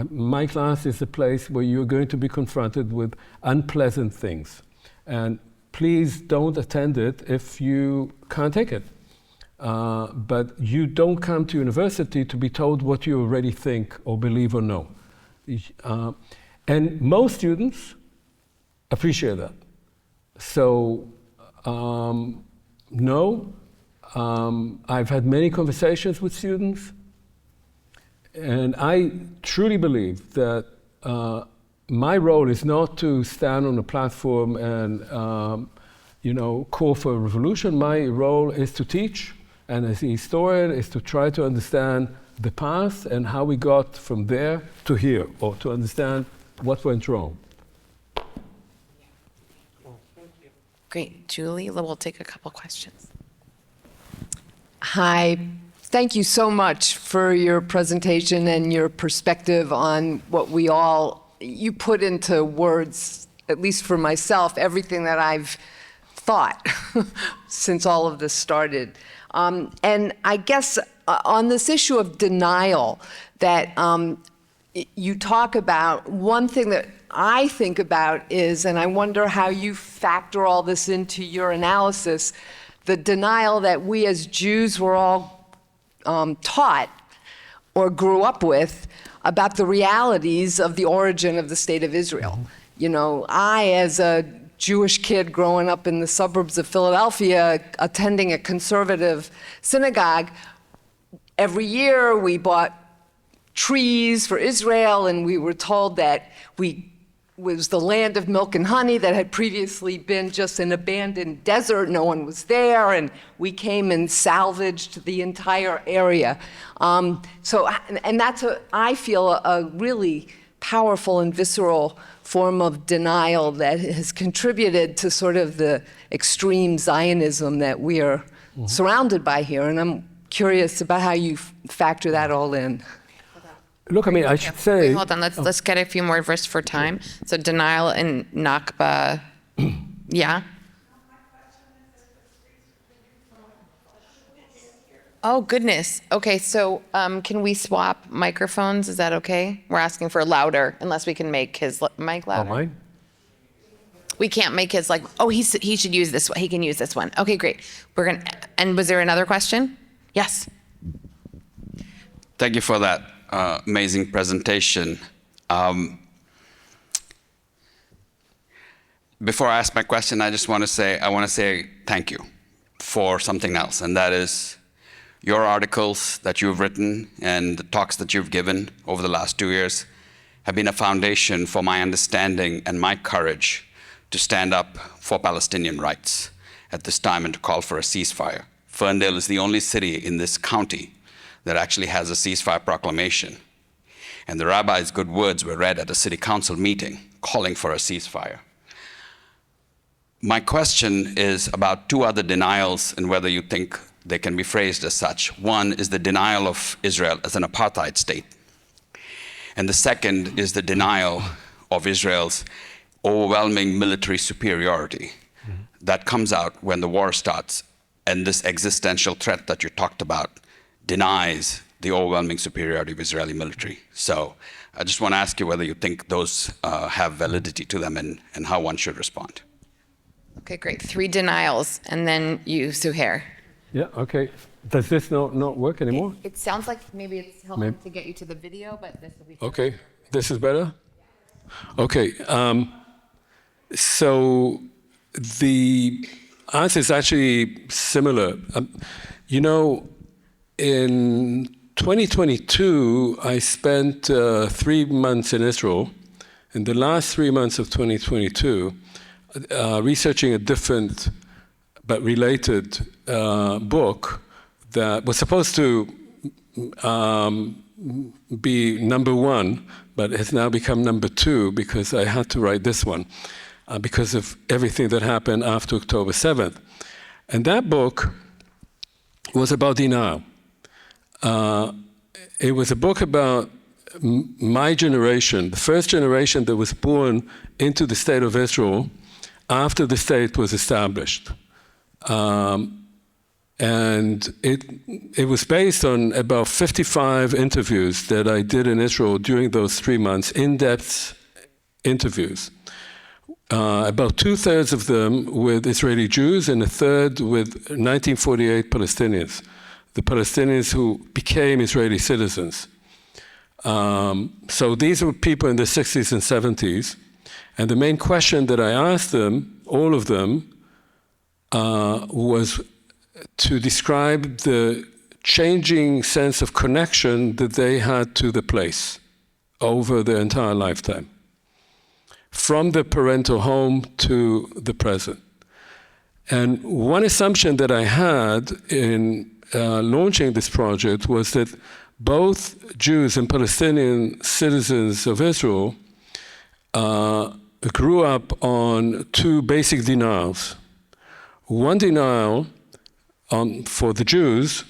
My class is a place where you're going to be confronted with unpleasant things. And please don't attend it if you can't take it. But you don't come to university to be told what you already think or believe or know. And most students appreciate that. So, no, I've had many conversations with students, and I truly believe that my role is not to stand on a platform and, call for a revolution. My role is to teach, and as a historian, is to try to understand the past and how we got from there to here, or to understand what went wrong. Great. Julie, we'll take a couple questions. Hi. Thank you so much for your presentation and your perspective on what you put into words, at least for myself, everything that I've thought since all of this started. And I guess on this issue of denial that you talk about, one thing that I think about is, and I wonder how you factor all this into your analysis, the denial that we as Jews were all taught or grew up with about the realities of the origin of the state of Israel. You know, I, as a Jewish kid growing up in the suburbs of Philadelphia, attending a conservative synagogue, every year we bought trees for Israel, and we were told that we was the land of milk and honey that had previously been just an abandoned desert. No one was there, and we came and salvaged the entire area. And that's, I feel, a really powerful and visceral form of denial that has contributed to sort of the extreme Zionism that we are surrounded by here. And I'm curious about how you factor that all in. Look, I mean, I should say... Wait, hold on, let's get a few more verses for time. So denial and Nakba, yeah? Oh, goodness. Okay, so can we swap microphones? Is that okay? We're asking for louder, unless we can make his mic Oh, louder. mine? We can't make his like, oh, he should use this one. He can use this one. Okay, great. And was there another question? Yes. Thank you for that amazing presentation. Before I ask my question, I want to say thank you for something else, and that is your articles that you've written and the talks that you've given over the last 2 years have been a foundation for my understanding and my courage to stand up for Palestinian rights at this time and to call for a ceasefire. Ferndale is the only city in this county that actually has a ceasefire proclamation. And the rabbi's good words were read at a city council meeting calling for a ceasefire. My question is about two other denials and whether you think they can be phrased as such. One is the denial of Israel as an apartheid state. And the second is the denial of Israel's overwhelming military superiority that comes out when the war starts, and this existential threat that you talked about denies the overwhelming superiority of Israeli military. So I just want to ask you whether you think those have validity to them and how one should respond. Okay, great. 3 denials, and then you, Suhair. Yeah, okay. Does this not work anymore? It sounds like maybe it's helping Maybe. to get you to the video, but this will be. Okay, this is better? Okay, so the answer is actually similar. In 2022, I spent 3 months in Israel. In the last 3 months of 2022, researching a different but related book that was supposed to be number 1, but has now become number 2 because I had to write this one because of everything that happened after October 7th. And that book was about denial. It was a book about my generation, the first generation that was born into the state of Israel after the state was established. And it was based on about 55 interviews that I did in Israel during those 3 months, in-depth interviews. About 2/3 of them with Israeli Jews and 1/3 with 1948 Palestinians, the Palestinians who became Israeli citizens. So these were people in the 60s and 70s. And the main question that I asked them, all of them, was to describe the changing sense of connection that they had to the place over their entire lifetime, from the parental home to the present. And one assumption that I had in launching this project was that both Jews and Palestinian citizens of Israel grew up on 2 basic denials. One denial for the Jews,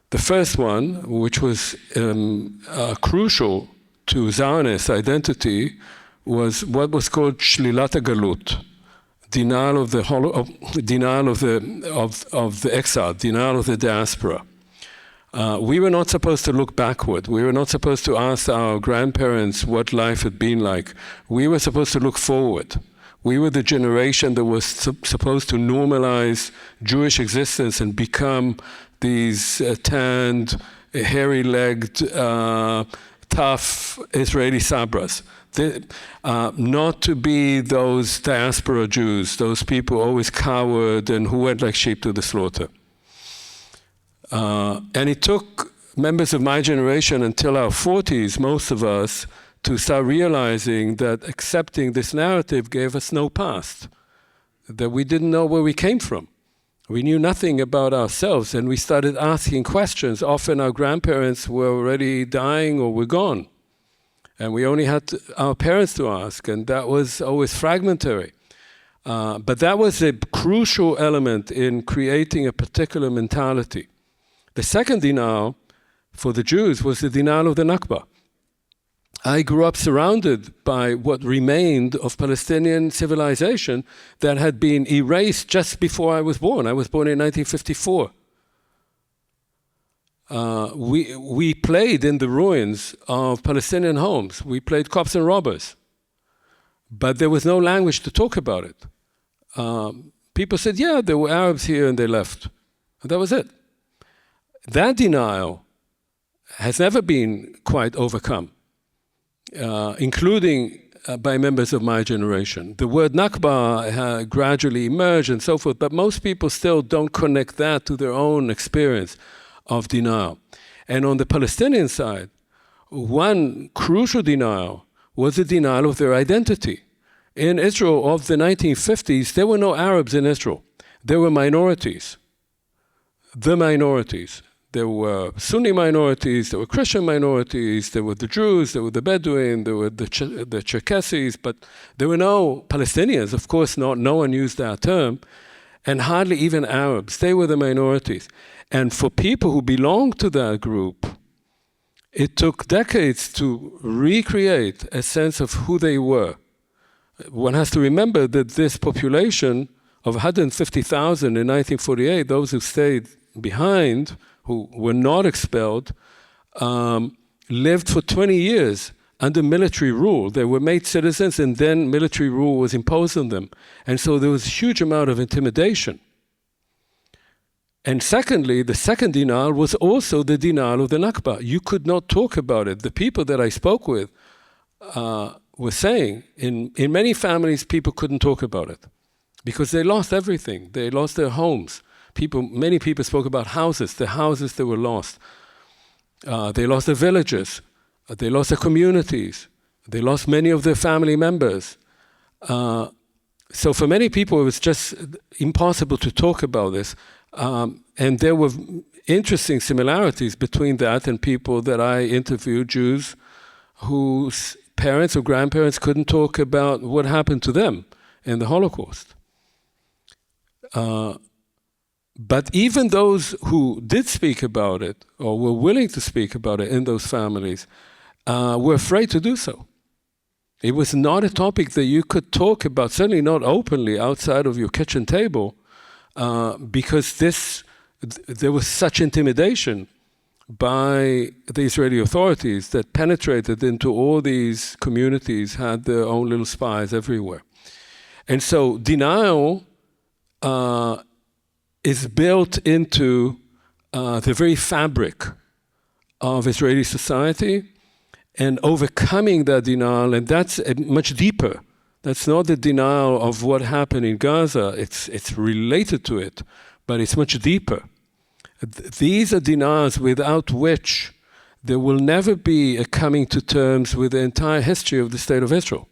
the first one, which was crucial to Zionist identity, was what was called shlilat hagalut, denial of the exile, denial of the diaspora. We were not supposed to look backward. We were not supposed to ask our grandparents what life had been like. We were supposed to look forward. We were the generation that was supposed to normalize Jewish existence and become these tanned, hairy-legged, tough Israeli sabras. Not to be those diaspora Jews, those people always coward and who went like sheep to the slaughter. And it took members of my generation until our 40s, most of us, to start realizing that accepting this narrative gave us no past, that we didn't know where we came from. We knew nothing about ourselves, and we started asking questions. Often our grandparents were already dying or were gone, and we only had our parents to ask, and that was always fragmentary. But that was a crucial element in creating a particular mentality. The second denial for the Jews was the denial of the Nakba. I grew up surrounded by what remained of Palestinian civilization that had been erased just before I was born. I was born in 1954. we played in the ruins of Palestinian homes. We played cops and robbers. But there was no language to talk about it. People said, yeah, there were Arabs here and they left. And that was it. That denial has never been quite overcome, including by members of my generation. The word Nakba gradually emerged and so forth, but most people still don't connect that to their own experience of denial. And on the Palestinian side, one crucial denial was the denial of their identity. In Israel of the 1950s, there were no Arabs in Israel. There were minorities. The minorities. There were Sunni minorities, there were Christian minorities, there were the Jews, there were the Bedouin, there were the Cherkessis, but there were no Palestinians. Of course not, no one used that term, and hardly even Arabs. They were the minorities. And for people who belonged to that group, it took decades to recreate a sense of who they were. One has to remember that this population of 150,000 in 1948, those who stayed behind, who were not expelled, lived for 20 years under military rule. They were made citizens and then military rule was imposed on them. And so there was a huge amount of intimidation. And secondly, the second denial was also the denial of the Nakba. You could not talk about it. The people that I spoke with were saying, in many families, people couldn't talk about it because they lost everything. They lost their homes. Many people spoke about houses, the houses that were lost. They lost their villages. They lost their communities. They lost many of their family members. So for many people, it was just impossible to talk about this. And there were interesting similarities between that and people that I interviewed, Jews, whose parents or grandparents couldn't talk about what happened to them in the Holocaust. But even those who did speak about it, or were willing to speak about it in those families, were afraid to do so. It was not a topic that you could talk about, certainly not openly outside of your kitchen table, because there was such intimidation by the Israeli authorities that penetrated into all these communities, had their own little spies everywhere. And so denial is built into the very fabric of Israeli society, and overcoming that denial, and that's much deeper. That's not the denial of what happened in Gaza. It's related to it, but it's much deeper. These are denials without which there will never be a coming to terms with the entire history of the State of Israel.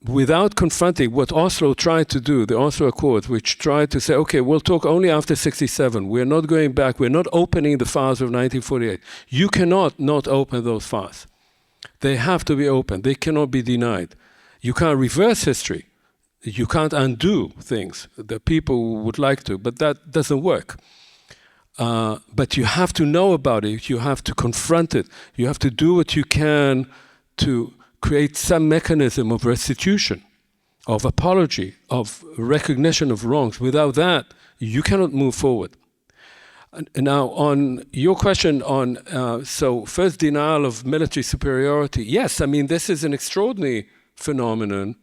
Without confronting what Oslo tried to do, the Oslo Accords, which tried to say, okay, we'll talk only after 67. We're not going back. We're not opening the files of 1948. You cannot not open those files. They have to be opened. They cannot be denied. You can't reverse history. You can't undo things that people would like to, but that doesn't work. But you have to know about it. You have to confront it. You have to do what you can to create some mechanism of restitution, of apology, of recognition of wrongs. Without that, you cannot move forward. Now, on your question on, so first denial of military superiority, yes, I mean, this is an extraordinary phenomenon.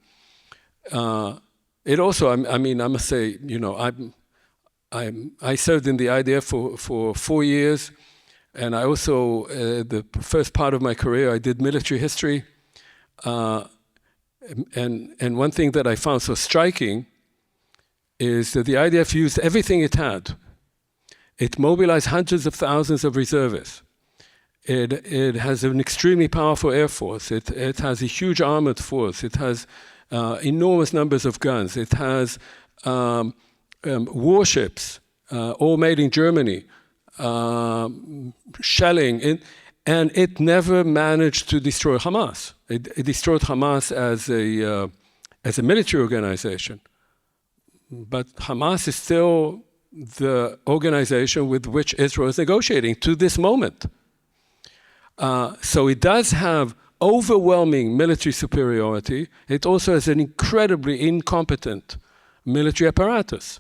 It also, I mean, I must say, you know, I served in the IDF for 4 years, and I also, the first part of my career, I did military history. And one thing that I found so striking is that the IDF used everything it had. It mobilized hundreds of thousands of reservists. It has an extremely powerful air force. It has a huge armored force. It has enormous numbers of guns. It has warships, all made in Germany, shelling. And it never managed to destroy Hamas. It destroyed Hamas as a military organization. But Hamas is still the organization with which Israel is negotiating to this moment. So it does have overwhelming military superiority. It also has an incredibly incompetent military apparatus.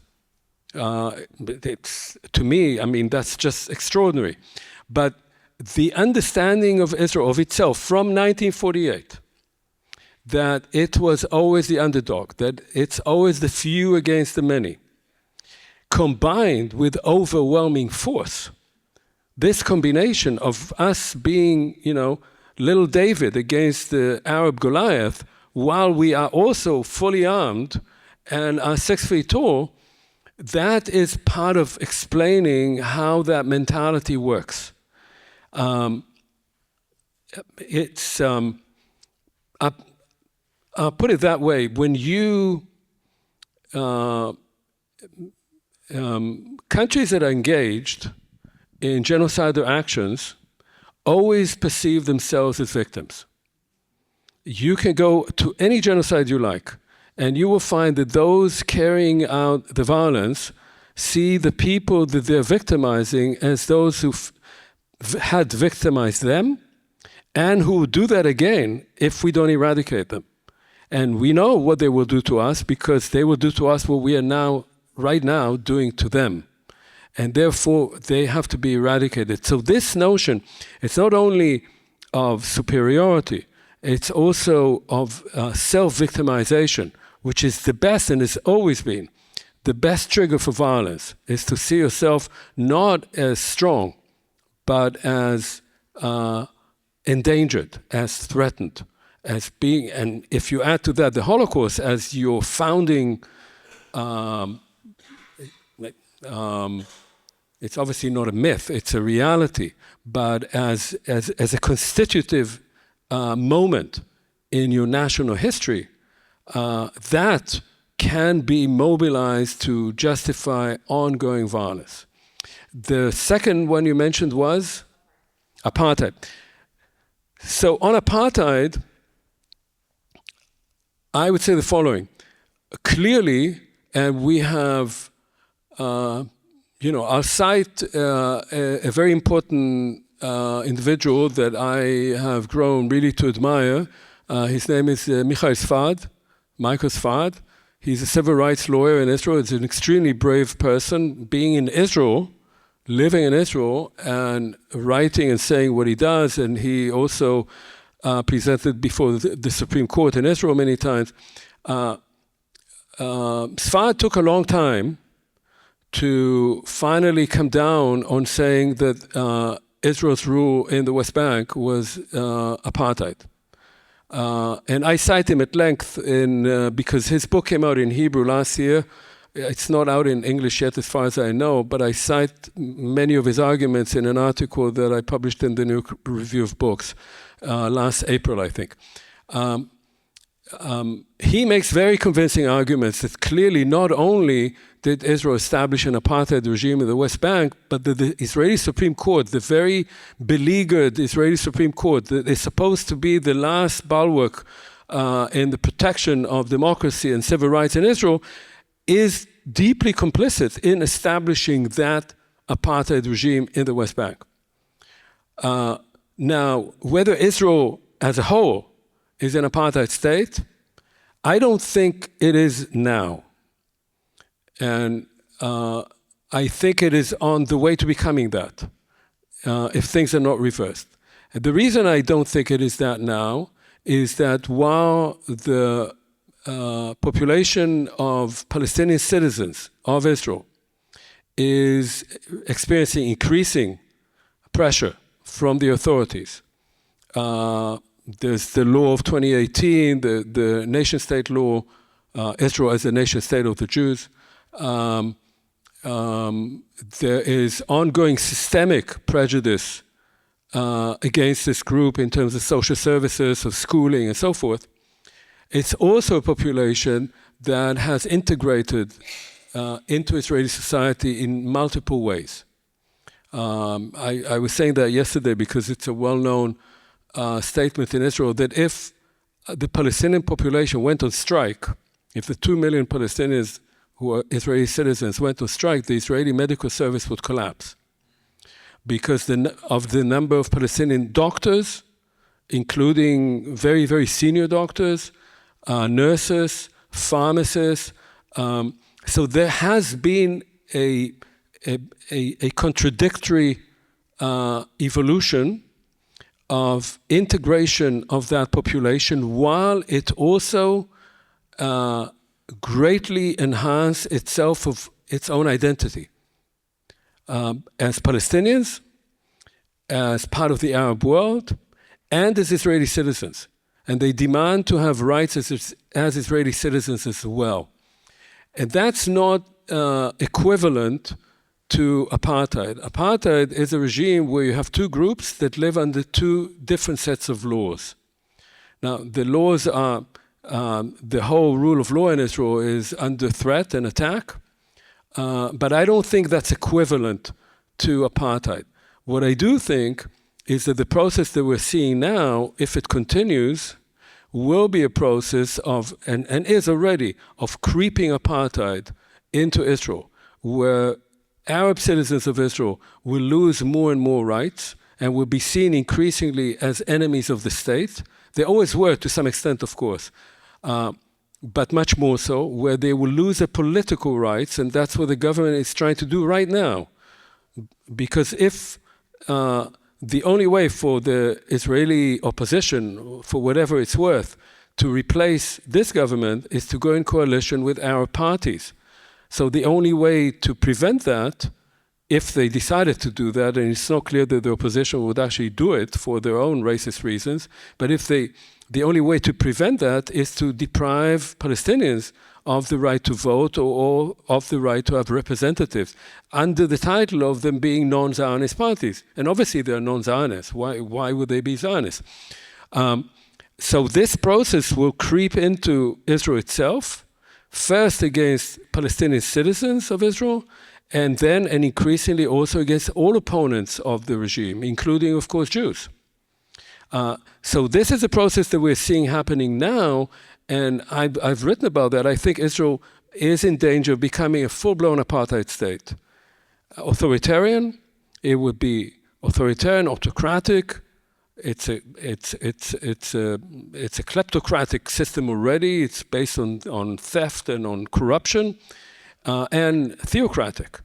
It's, to me, I mean, that's just extraordinary. But the understanding of Israel, of itself, from 1948, that it was always the underdog, that it's always the few against the many, combined with overwhelming force. This combination of us being, little David against the Arab Goliath, while we are also fully armed and are 6 feet tall, that is part of explaining how that mentality works. I'll put it that way. When you, countries that are engaged in genocidal actions always perceive themselves as victims. You can go to any genocide you like, and you will find that those carrying out the violence see the people that they're victimizing as those who had victimized them and who will do that again if we don't eradicate them. And we know what they will do to us because they will do to us what we are now, right now, doing to them. And therefore, they have to be eradicated. So this notion, it's not only of superiority, it's also of self-victimization, which is the best and has always been the best trigger for violence, is to see yourself not as strong, but as endangered, as threatened, as being, and if you add to that the Holocaust as your founding, it's obviously not a myth, it's a reality, but as a constitutive moment in your national history, that can be mobilized to justify ongoing violence. The second one you mentioned was apartheid. So on apartheid, I would say the following. Clearly, and we have, I'll cite a very important individual that I have grown really to admire. His name is Michael Sfard. He's a civil rights lawyer in Israel. He's an extremely brave person. Being in Israel, living in Israel, and writing and saying what he does, and he also presented before the Supreme Court in Israel many times. Sfard took a long time to finally come down on saying that Israel's rule in the West Bank was apartheid. And I cite him at length because his book came out in Hebrew last year. It's not out in English yet as far as I know, but I cite many of his arguments in an article that I published in the New Review of Books last April, I think. He makes very convincing arguments that clearly not only did Israel establish an apartheid regime in the West Bank, but that the Israeli Supreme Court, the very beleaguered Israeli Supreme Court that is supposed to be the last bulwark in the protection of democracy and civil rights in Israel, is deeply complicit in establishing that apartheid regime in the West Bank. Now, whether Israel as a whole is an apartheid state, I don't think it is now. And I think it is on the way to becoming that, if things are not reversed. And the reason I don't think it is that now is that while the population of Palestinian citizens of Israel is experiencing increasing pressure from the authorities, there's the law of 2018, the nation-state law, Israel as a nation-state of the Jews. There is ongoing systemic prejudice against this group in terms of social services, of schooling, and so forth. It's also a population that has integrated into Israeli society in multiple ways. I was saying that yesterday because it's a well-known statement in Israel that if the Palestinian population went on strike, if the 2 million Palestinians who are Israeli citizens went on strike, the Israeli medical service would collapse because of the number of Palestinian doctors, including very, very senior doctors, nurses, pharmacists. So there has been a contradictory evolution of integration of that population, while it also greatly enhanced itself of its own identity. As Palestinians, as part of the Arab world, and as Israeli citizens. And they demand to have rights as Israeli citizens as well. And that's not equivalent to apartheid. Apartheid is a regime where you have two groups that live under two different sets of laws. Now, the laws are, the whole rule of law in Israel is under threat and attack, but I don't think that's equivalent to apartheid. What I do think is that the process that we're seeing now, if it continues, will be a process of, and is already, of creeping apartheid into Israel, where Arab citizens of Israel will lose more and more rights and will be seen increasingly as enemies of the state. They always were, to some extent, of course, but much more so, where they will lose their political rights, and that's what the government is trying to do right now. Because if the only way for the Israeli opposition, for whatever it's worth, to replace this government is to go in coalition with Arab parties. So the only way to prevent that, if they decided to do that, and it's not clear that the opposition would actually do it for their own racist reasons, but the only way to prevent that is to deprive Palestinians of the right to vote or of the right to have representatives under the title of them being non-Zionist parties. And obviously they're non-Zionists. Why would they be Zionists? So this process will creep into Israel itself, first against Palestinian citizens of Israel, and then and increasingly also against all opponents of the regime, including, of course, Jews. So this is a process that we're seeing happening now, and I've written about that. I think Israel is in danger of becoming a full-blown apartheid state. Authoritarian, it would be authoritarian, autocratic. It's a kleptocratic system already. It's based on theft and on corruption, and theocratic.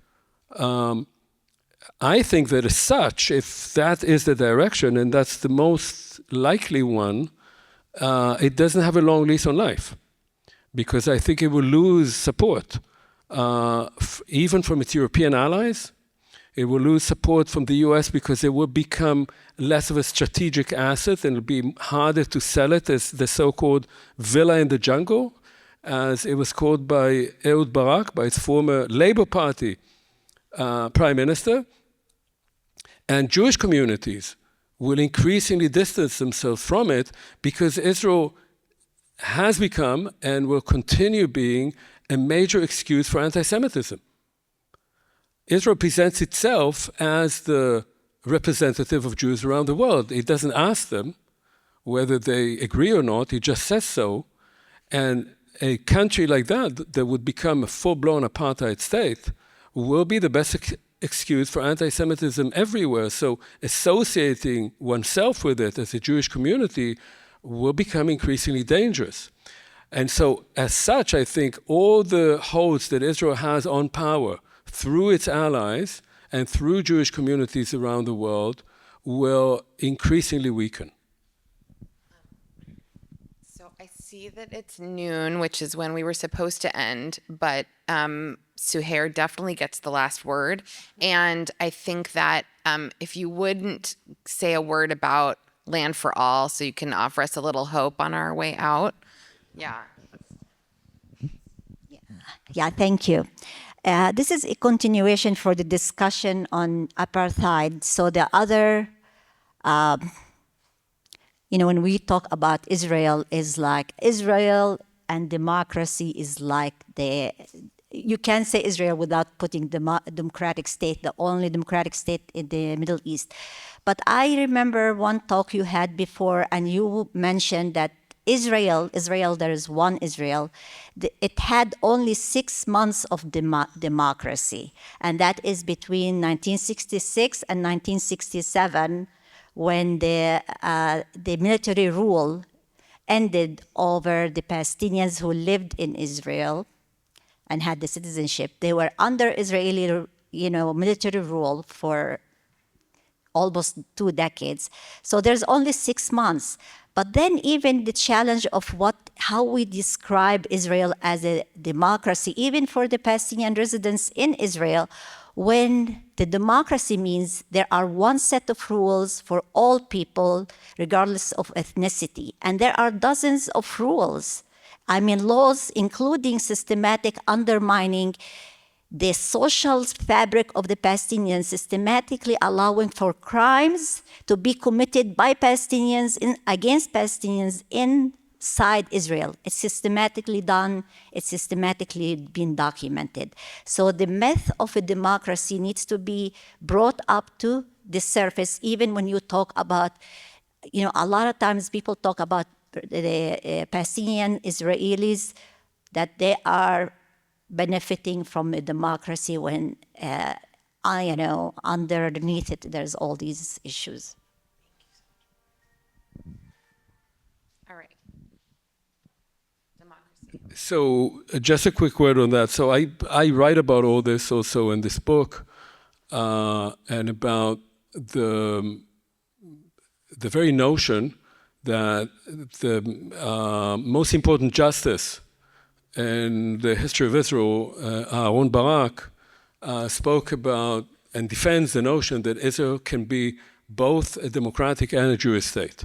I think that as such, if that is the direction, and that's the most likely one, it doesn't have a long lease on life, because I think it will lose support, even from its European allies. It will lose support from the US because it will become less of a strategic asset, and it'll be harder to sell it as the so-called villa in the jungle, as it was called by Ehud Barak, by its former Labour Party prime minister. And Jewish communities will increasingly distance themselves from it, because Israel has become and will continue being a major excuse for anti-Semitism. Israel presents itself as the representative of Jews around the world. It doesn't ask them whether they agree or not, it just says so. And a country like that would become a full-blown apartheid state, will be the best excuse for anti-Semitism everywhere. So associating oneself with it as a Jewish community will become increasingly dangerous. And so as such, I think all the holds that Israel has on power through its allies and through Jewish communities around the world will increasingly weaken. So I see that it's noon, which is when we were supposed to end, but Suhair definitely gets the last word. And I think that if you wouldn't say a word about Land for All, so you can offer us a little hope on our way out. Yeah. Yeah, thank you. This is a continuation for the discussion on apartheid. So the other, when we talk about Israel, is like Israel and democracy is like you can't say Israel without putting the democratic state, the only democratic state in the Middle East. But I remember one talk you had before, and you mentioned that Israel, there is one Israel, it had only 6 months of democracy. And that is between 1966 and 1967, when the military rule ended over the Palestinians who lived in Israel. and had the citizenship, they were under Israeli, military rule for almost 2 decades. So there's only 6 months. But then even the challenge of how we describe Israel as a democracy, even for the Palestinian residents in Israel, when the democracy means there are one set of rules for all people, regardless of ethnicity. And there are dozens of rules. I mean, laws including systematic undermining the social fabric of the Palestinians, systematically allowing for crimes to be committed by Palestinians against Palestinians inside Israel. It's systematically done. It's systematically been documented. So the myth of a democracy needs to be brought up to the surface, even when you talk about, a lot of times people talk about the Palestinian Israelis, that they are benefiting from a democracy when, underneath it, there's all these issues. All right. Democracy. So just a quick word on that. So I write about all this also in this book, and about the very notion that the most important justice in the history of Israel, Aaron Barak, spoke about and defends the notion that Israel can be both a democratic and a Jewish state.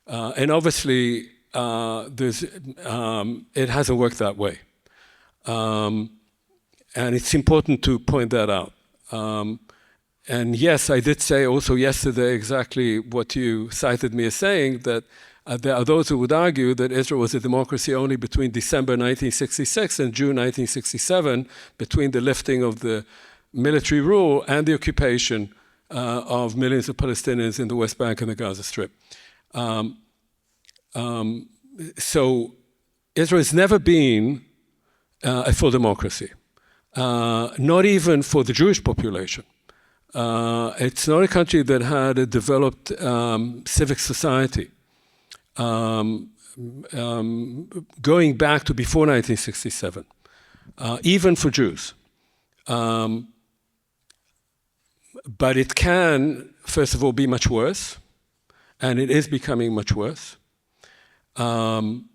And obviously, it hasn't worked that way. And it's important to point that out. And yes, I did say also yesterday exactly what you cited me as saying, that there are those who would argue that Israel was a democracy only between December 1966 and June 1967, between the lifting of the military rule and the occupation of millions of Palestinians in the West Bank and the Gaza Strip. So Israel has never been a full democracy, not even for the Jewish population. It's not a country that had a developed civic society. Going back to before 1967, even for Jews. But it can, first of all, be much worse, and it is becoming much worse. And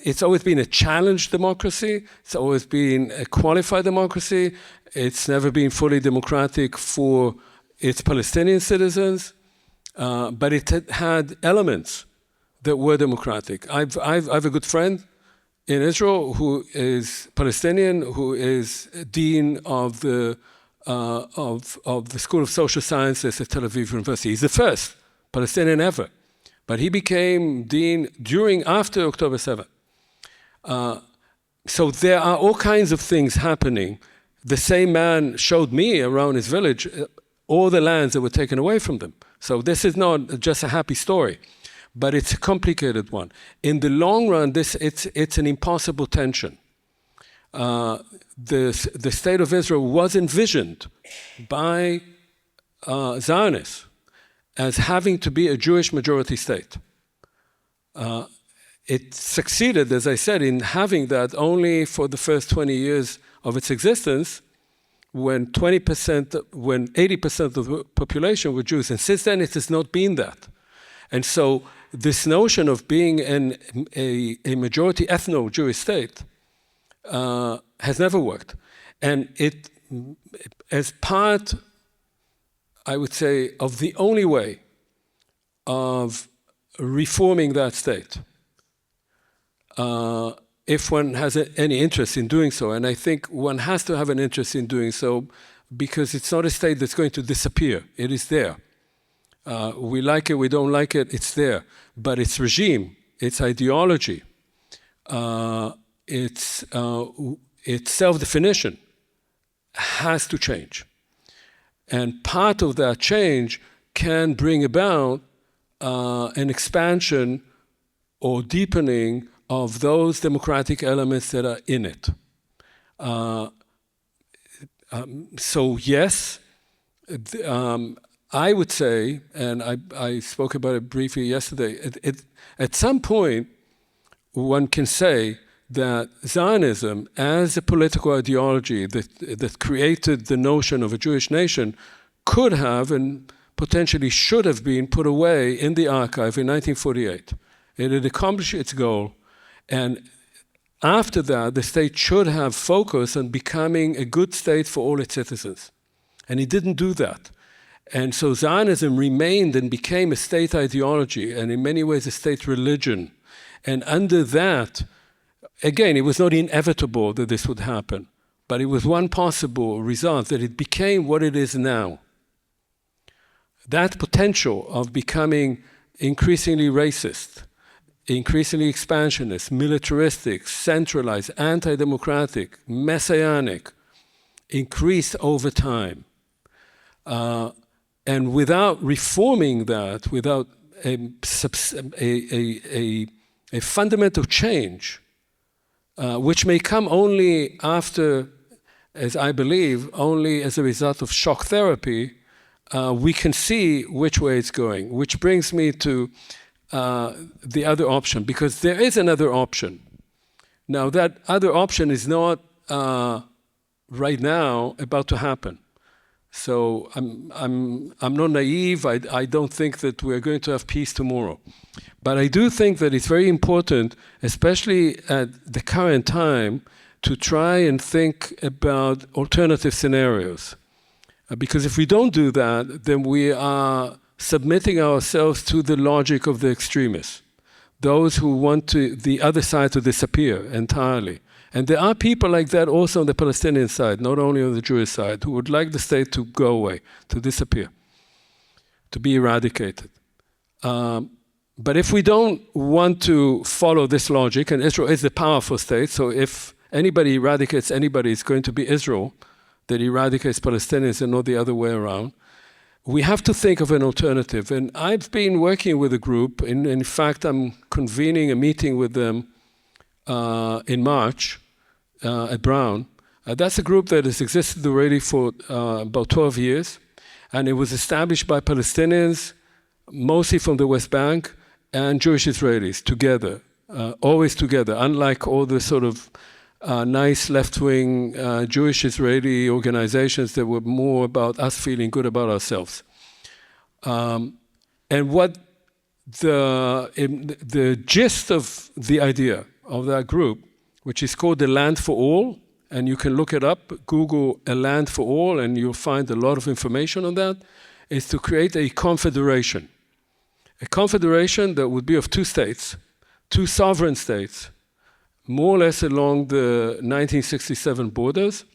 it's always been a challenged democracy. It's always been a qualified democracy. It's never been fully democratic for its Palestinian citizens. But it had elements that were democratic. I've a good friend in Israel who is Palestinian, who is dean of the School of Social Sciences at Tel Aviv University. He's the first Palestinian ever, but he became dean after October 7th. So there are all kinds of things happening. The same man showed me around his village all the lands that were taken away from them. So this is not just a happy story, but it's a complicated one. In the long run, it's an impossible tension. The state of Israel was envisioned by Zionists as having to be a Jewish majority state. It succeeded, as I said, in having that only for the first 20 years of its existence, when 80% of the population were Jews. And since then, it has not been that. And so this notion of being a majority ethno-Jewish state has never worked. And it, as part, I would say, of the only way of reforming that state, if one has any interest in doing so, and I think one has to have an interest in doing so, because it's not a state that's going to disappear. It is there. We like it, we don't like it, it's there. But its regime, its ideology, its self-definition has to change. And part of that change can bring about an expansion or deepening of those democratic elements that are in it. So yes, I would say, and I spoke about it briefly yesterday, at some point one can say that Zionism, as a political ideology that created the notion of a Jewish nation, could have and potentially should have been put away in the archive in 1948. It had accomplished its goal, and after that, the state should have focused on becoming a good state for all its citizens. And it didn't do that. And so Zionism remained and became a state ideology, and in many ways a state religion. And under that, again, it was not inevitable that this would happen, but it was one possible result, that it became what it is now. That potential of becoming increasingly racist, increasingly expansionist, militaristic, centralized, anti-democratic, messianic, increased over time. And without reforming that, without a fundamental change, which may come only after, as I believe, only as a result of shock therapy, we can see which way it's going, which brings me to the other option, because there is another option. Now, that other option is not right now about to happen. So I'm not naive. I don't think that we're going to have peace tomorrow. But I do think that it's very important, especially at the current time, to try and think about alternative scenarios. Because if we don't do that, then we are submitting ourselves to the logic of the extremists, those who want the other side to disappear entirely. And there are people like that also on the Palestinian side, not only on the Jewish side, who would like the state to go away, to disappear, to be eradicated. But if we don't want to follow this logic, and Israel is a powerful state, so if anybody eradicates anybody, it's going to be Israel that eradicates Palestinians and not the other way around. We have to think of an alternative. And I've been working with a group. In fact, I'm convening a meeting with them in March at Brown. That's a group that has existed already for about 12 years. And it was established by Palestinians, mostly from the West Bank, and Jewish Israelis together, always together, unlike all the sort of nice left-wing Jewish Israeli organizations that were more about us feeling good about ourselves. And what the gist of the idea of that group, which is called the Land for All, and you can look it up, Google a Land for All, and you'll find a lot of information on that, is to create a confederation. A confederation that would be of two states, two sovereign states, more or less along the 1967 borders,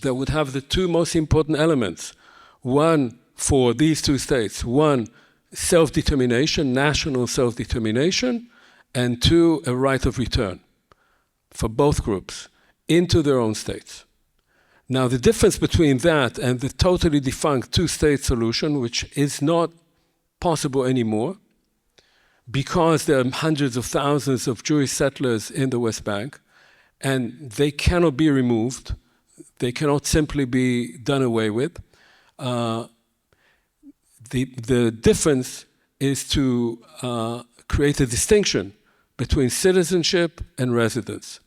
that would have the two most important elements. One, for these two states, one, self-determination, national self-determination, and two, a right of return for both groups into their own states. Now, the difference between that and the totally defunct two-state solution, which is not possible anymore, because there are hundreds of thousands of Jewish settlers in the West Bank, and they cannot be removed. They cannot simply be done away with. The difference is to create a distinction between citizenship and residence.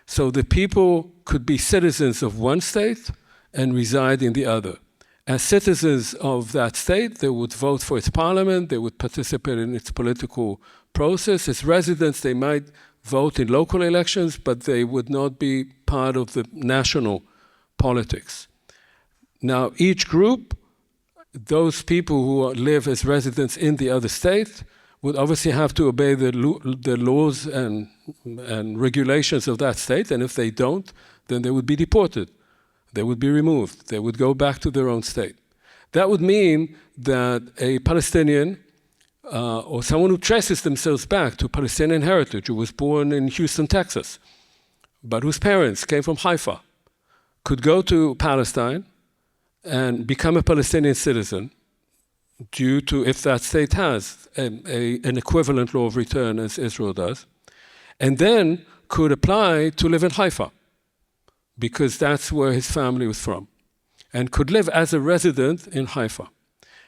So the people could be citizens of one state and reside in the other. As citizens of that state, they would vote for its parliament, they would participate in its political process. As residents, they might vote in local elections, but they would not be part of the national politics. Now, each group, those people who live as residents in the other state, would obviously have to obey the laws and regulations of that state, and if they don't, then they would be deported. They would be removed. They would go back to their own state. That would mean that a Palestinian or someone who traces themselves back to Palestinian heritage, who was born in Houston, Texas, but whose parents came from Haifa, could go to Palestine and become a Palestinian citizen due to, if that state has an equivalent law of return as Israel does, and then could apply to live in Haifa, because that's where his family was from, and could live as a resident in Haifa.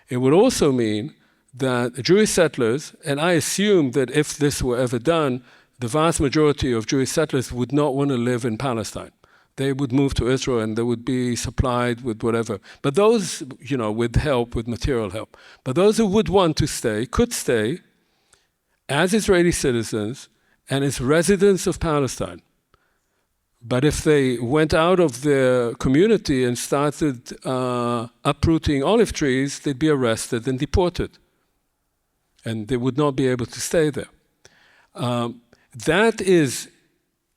It would also mean that Jewish settlers, and I assume that if this were ever done, the vast majority of Jewish settlers would not want to live in Palestine. They would move to Israel and they would be supplied with whatever. But those, with help, with material help. But those who would want to stay could stay as Israeli citizens and as residents of Palestine. But if they went out of their community and started uprooting olive trees, they'd be arrested and deported. And they would not be able to stay there. That is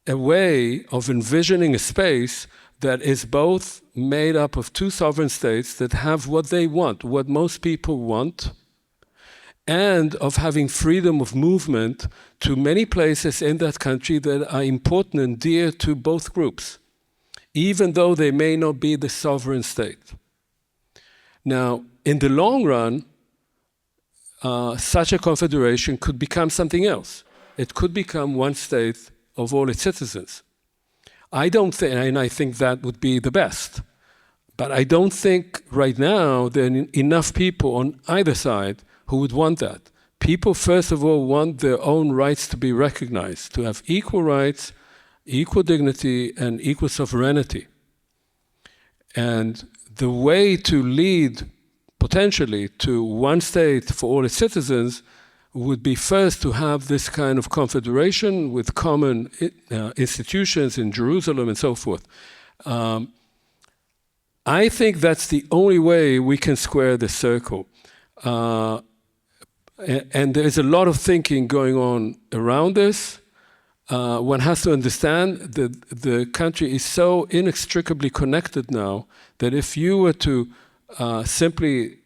a way of envisioning a space that is both made up of two sovereign states that have what they want, what most people want, and of having freedom of movement to many places in that country that are important and dear to both groups, even though they may not be the sovereign state. Now, in the long run, such a confederation could become something else. It could become one state of all its citizens. I don't think, and I think that would be the best, but I don't think right now there are enough people on either side who would want that. People, first of all, want their own rights to be recognized, to have equal rights, equal dignity, and equal sovereignty. And the way to lead, potentially, to one state for all its citizens would be first to have this kind of confederation with common institutions in Jerusalem and so forth. I think that's the only way we can square the circle. And there's a lot of thinking going on around this. One has to understand that the country is so inextricably connected now that if you were to simply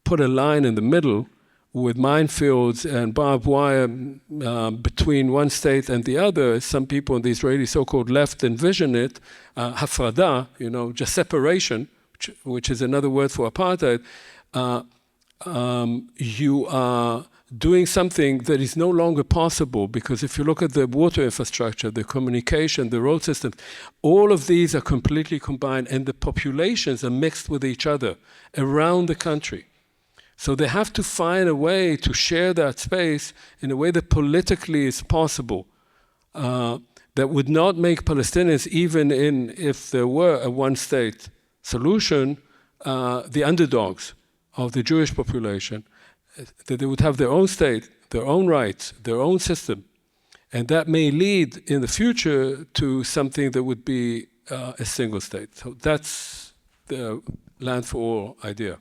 put a line in the middle with minefields and barbed wire between one state and the other, as some people in the Israeli so-called left envision it, hafrada, just separation, which is another word for apartheid, you are doing something that is no longer possible, because if you look at the water infrastructure, the communication, the road systems, all of these are completely combined and the populations are mixed with each other around the country. So they have to find a way to share that space in a way that politically is possible, that would not make Palestinians, even if there were a one-state solution, the underdogs of the Jewish population, that they would have their own state, their own rights, their own system. And that may lead in the future to something that would be a single state. So that's the land for all idea.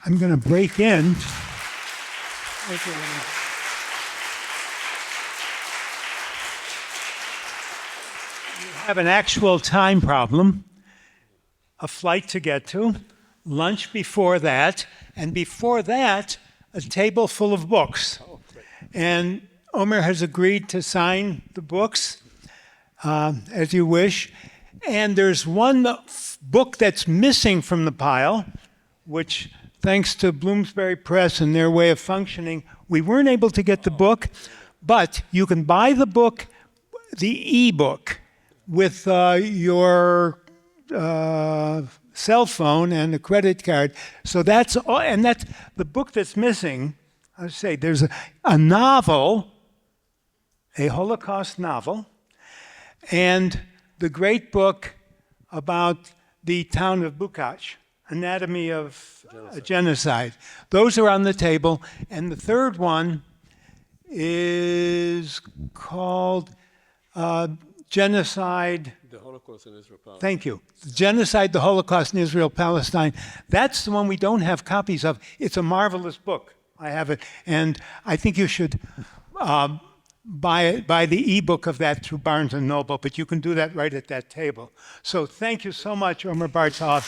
I'm going to break in. You have an actual time problem, a flight to get to, lunch before that, and before that, a table full of books. And Omer has agreed to sign the books as you wish. And there's one book that's missing from the pile, which, thanks to Bloomsbury Press and their way of functioning, we weren't able to get the book, but you can buy the book, the e-book, with your cell phone and a credit card. So that's all, and that's the book that's missing. I say there's a novel, a Holocaust novel, and the great book about the town of Bukach, Anatomy of Genocide. Those are on the table. And the third one is called Genocide. The Holocaust in Israel, Palestine. Thank you. Genocide, the Holocaust in Israel, Palestine. That's the one we don't have copies of. It's a marvelous book. I have it. And I think you should buy the ebook of that through Barnes & Noble, but you can do that right at that table. So thank you so much, Omer Bartov.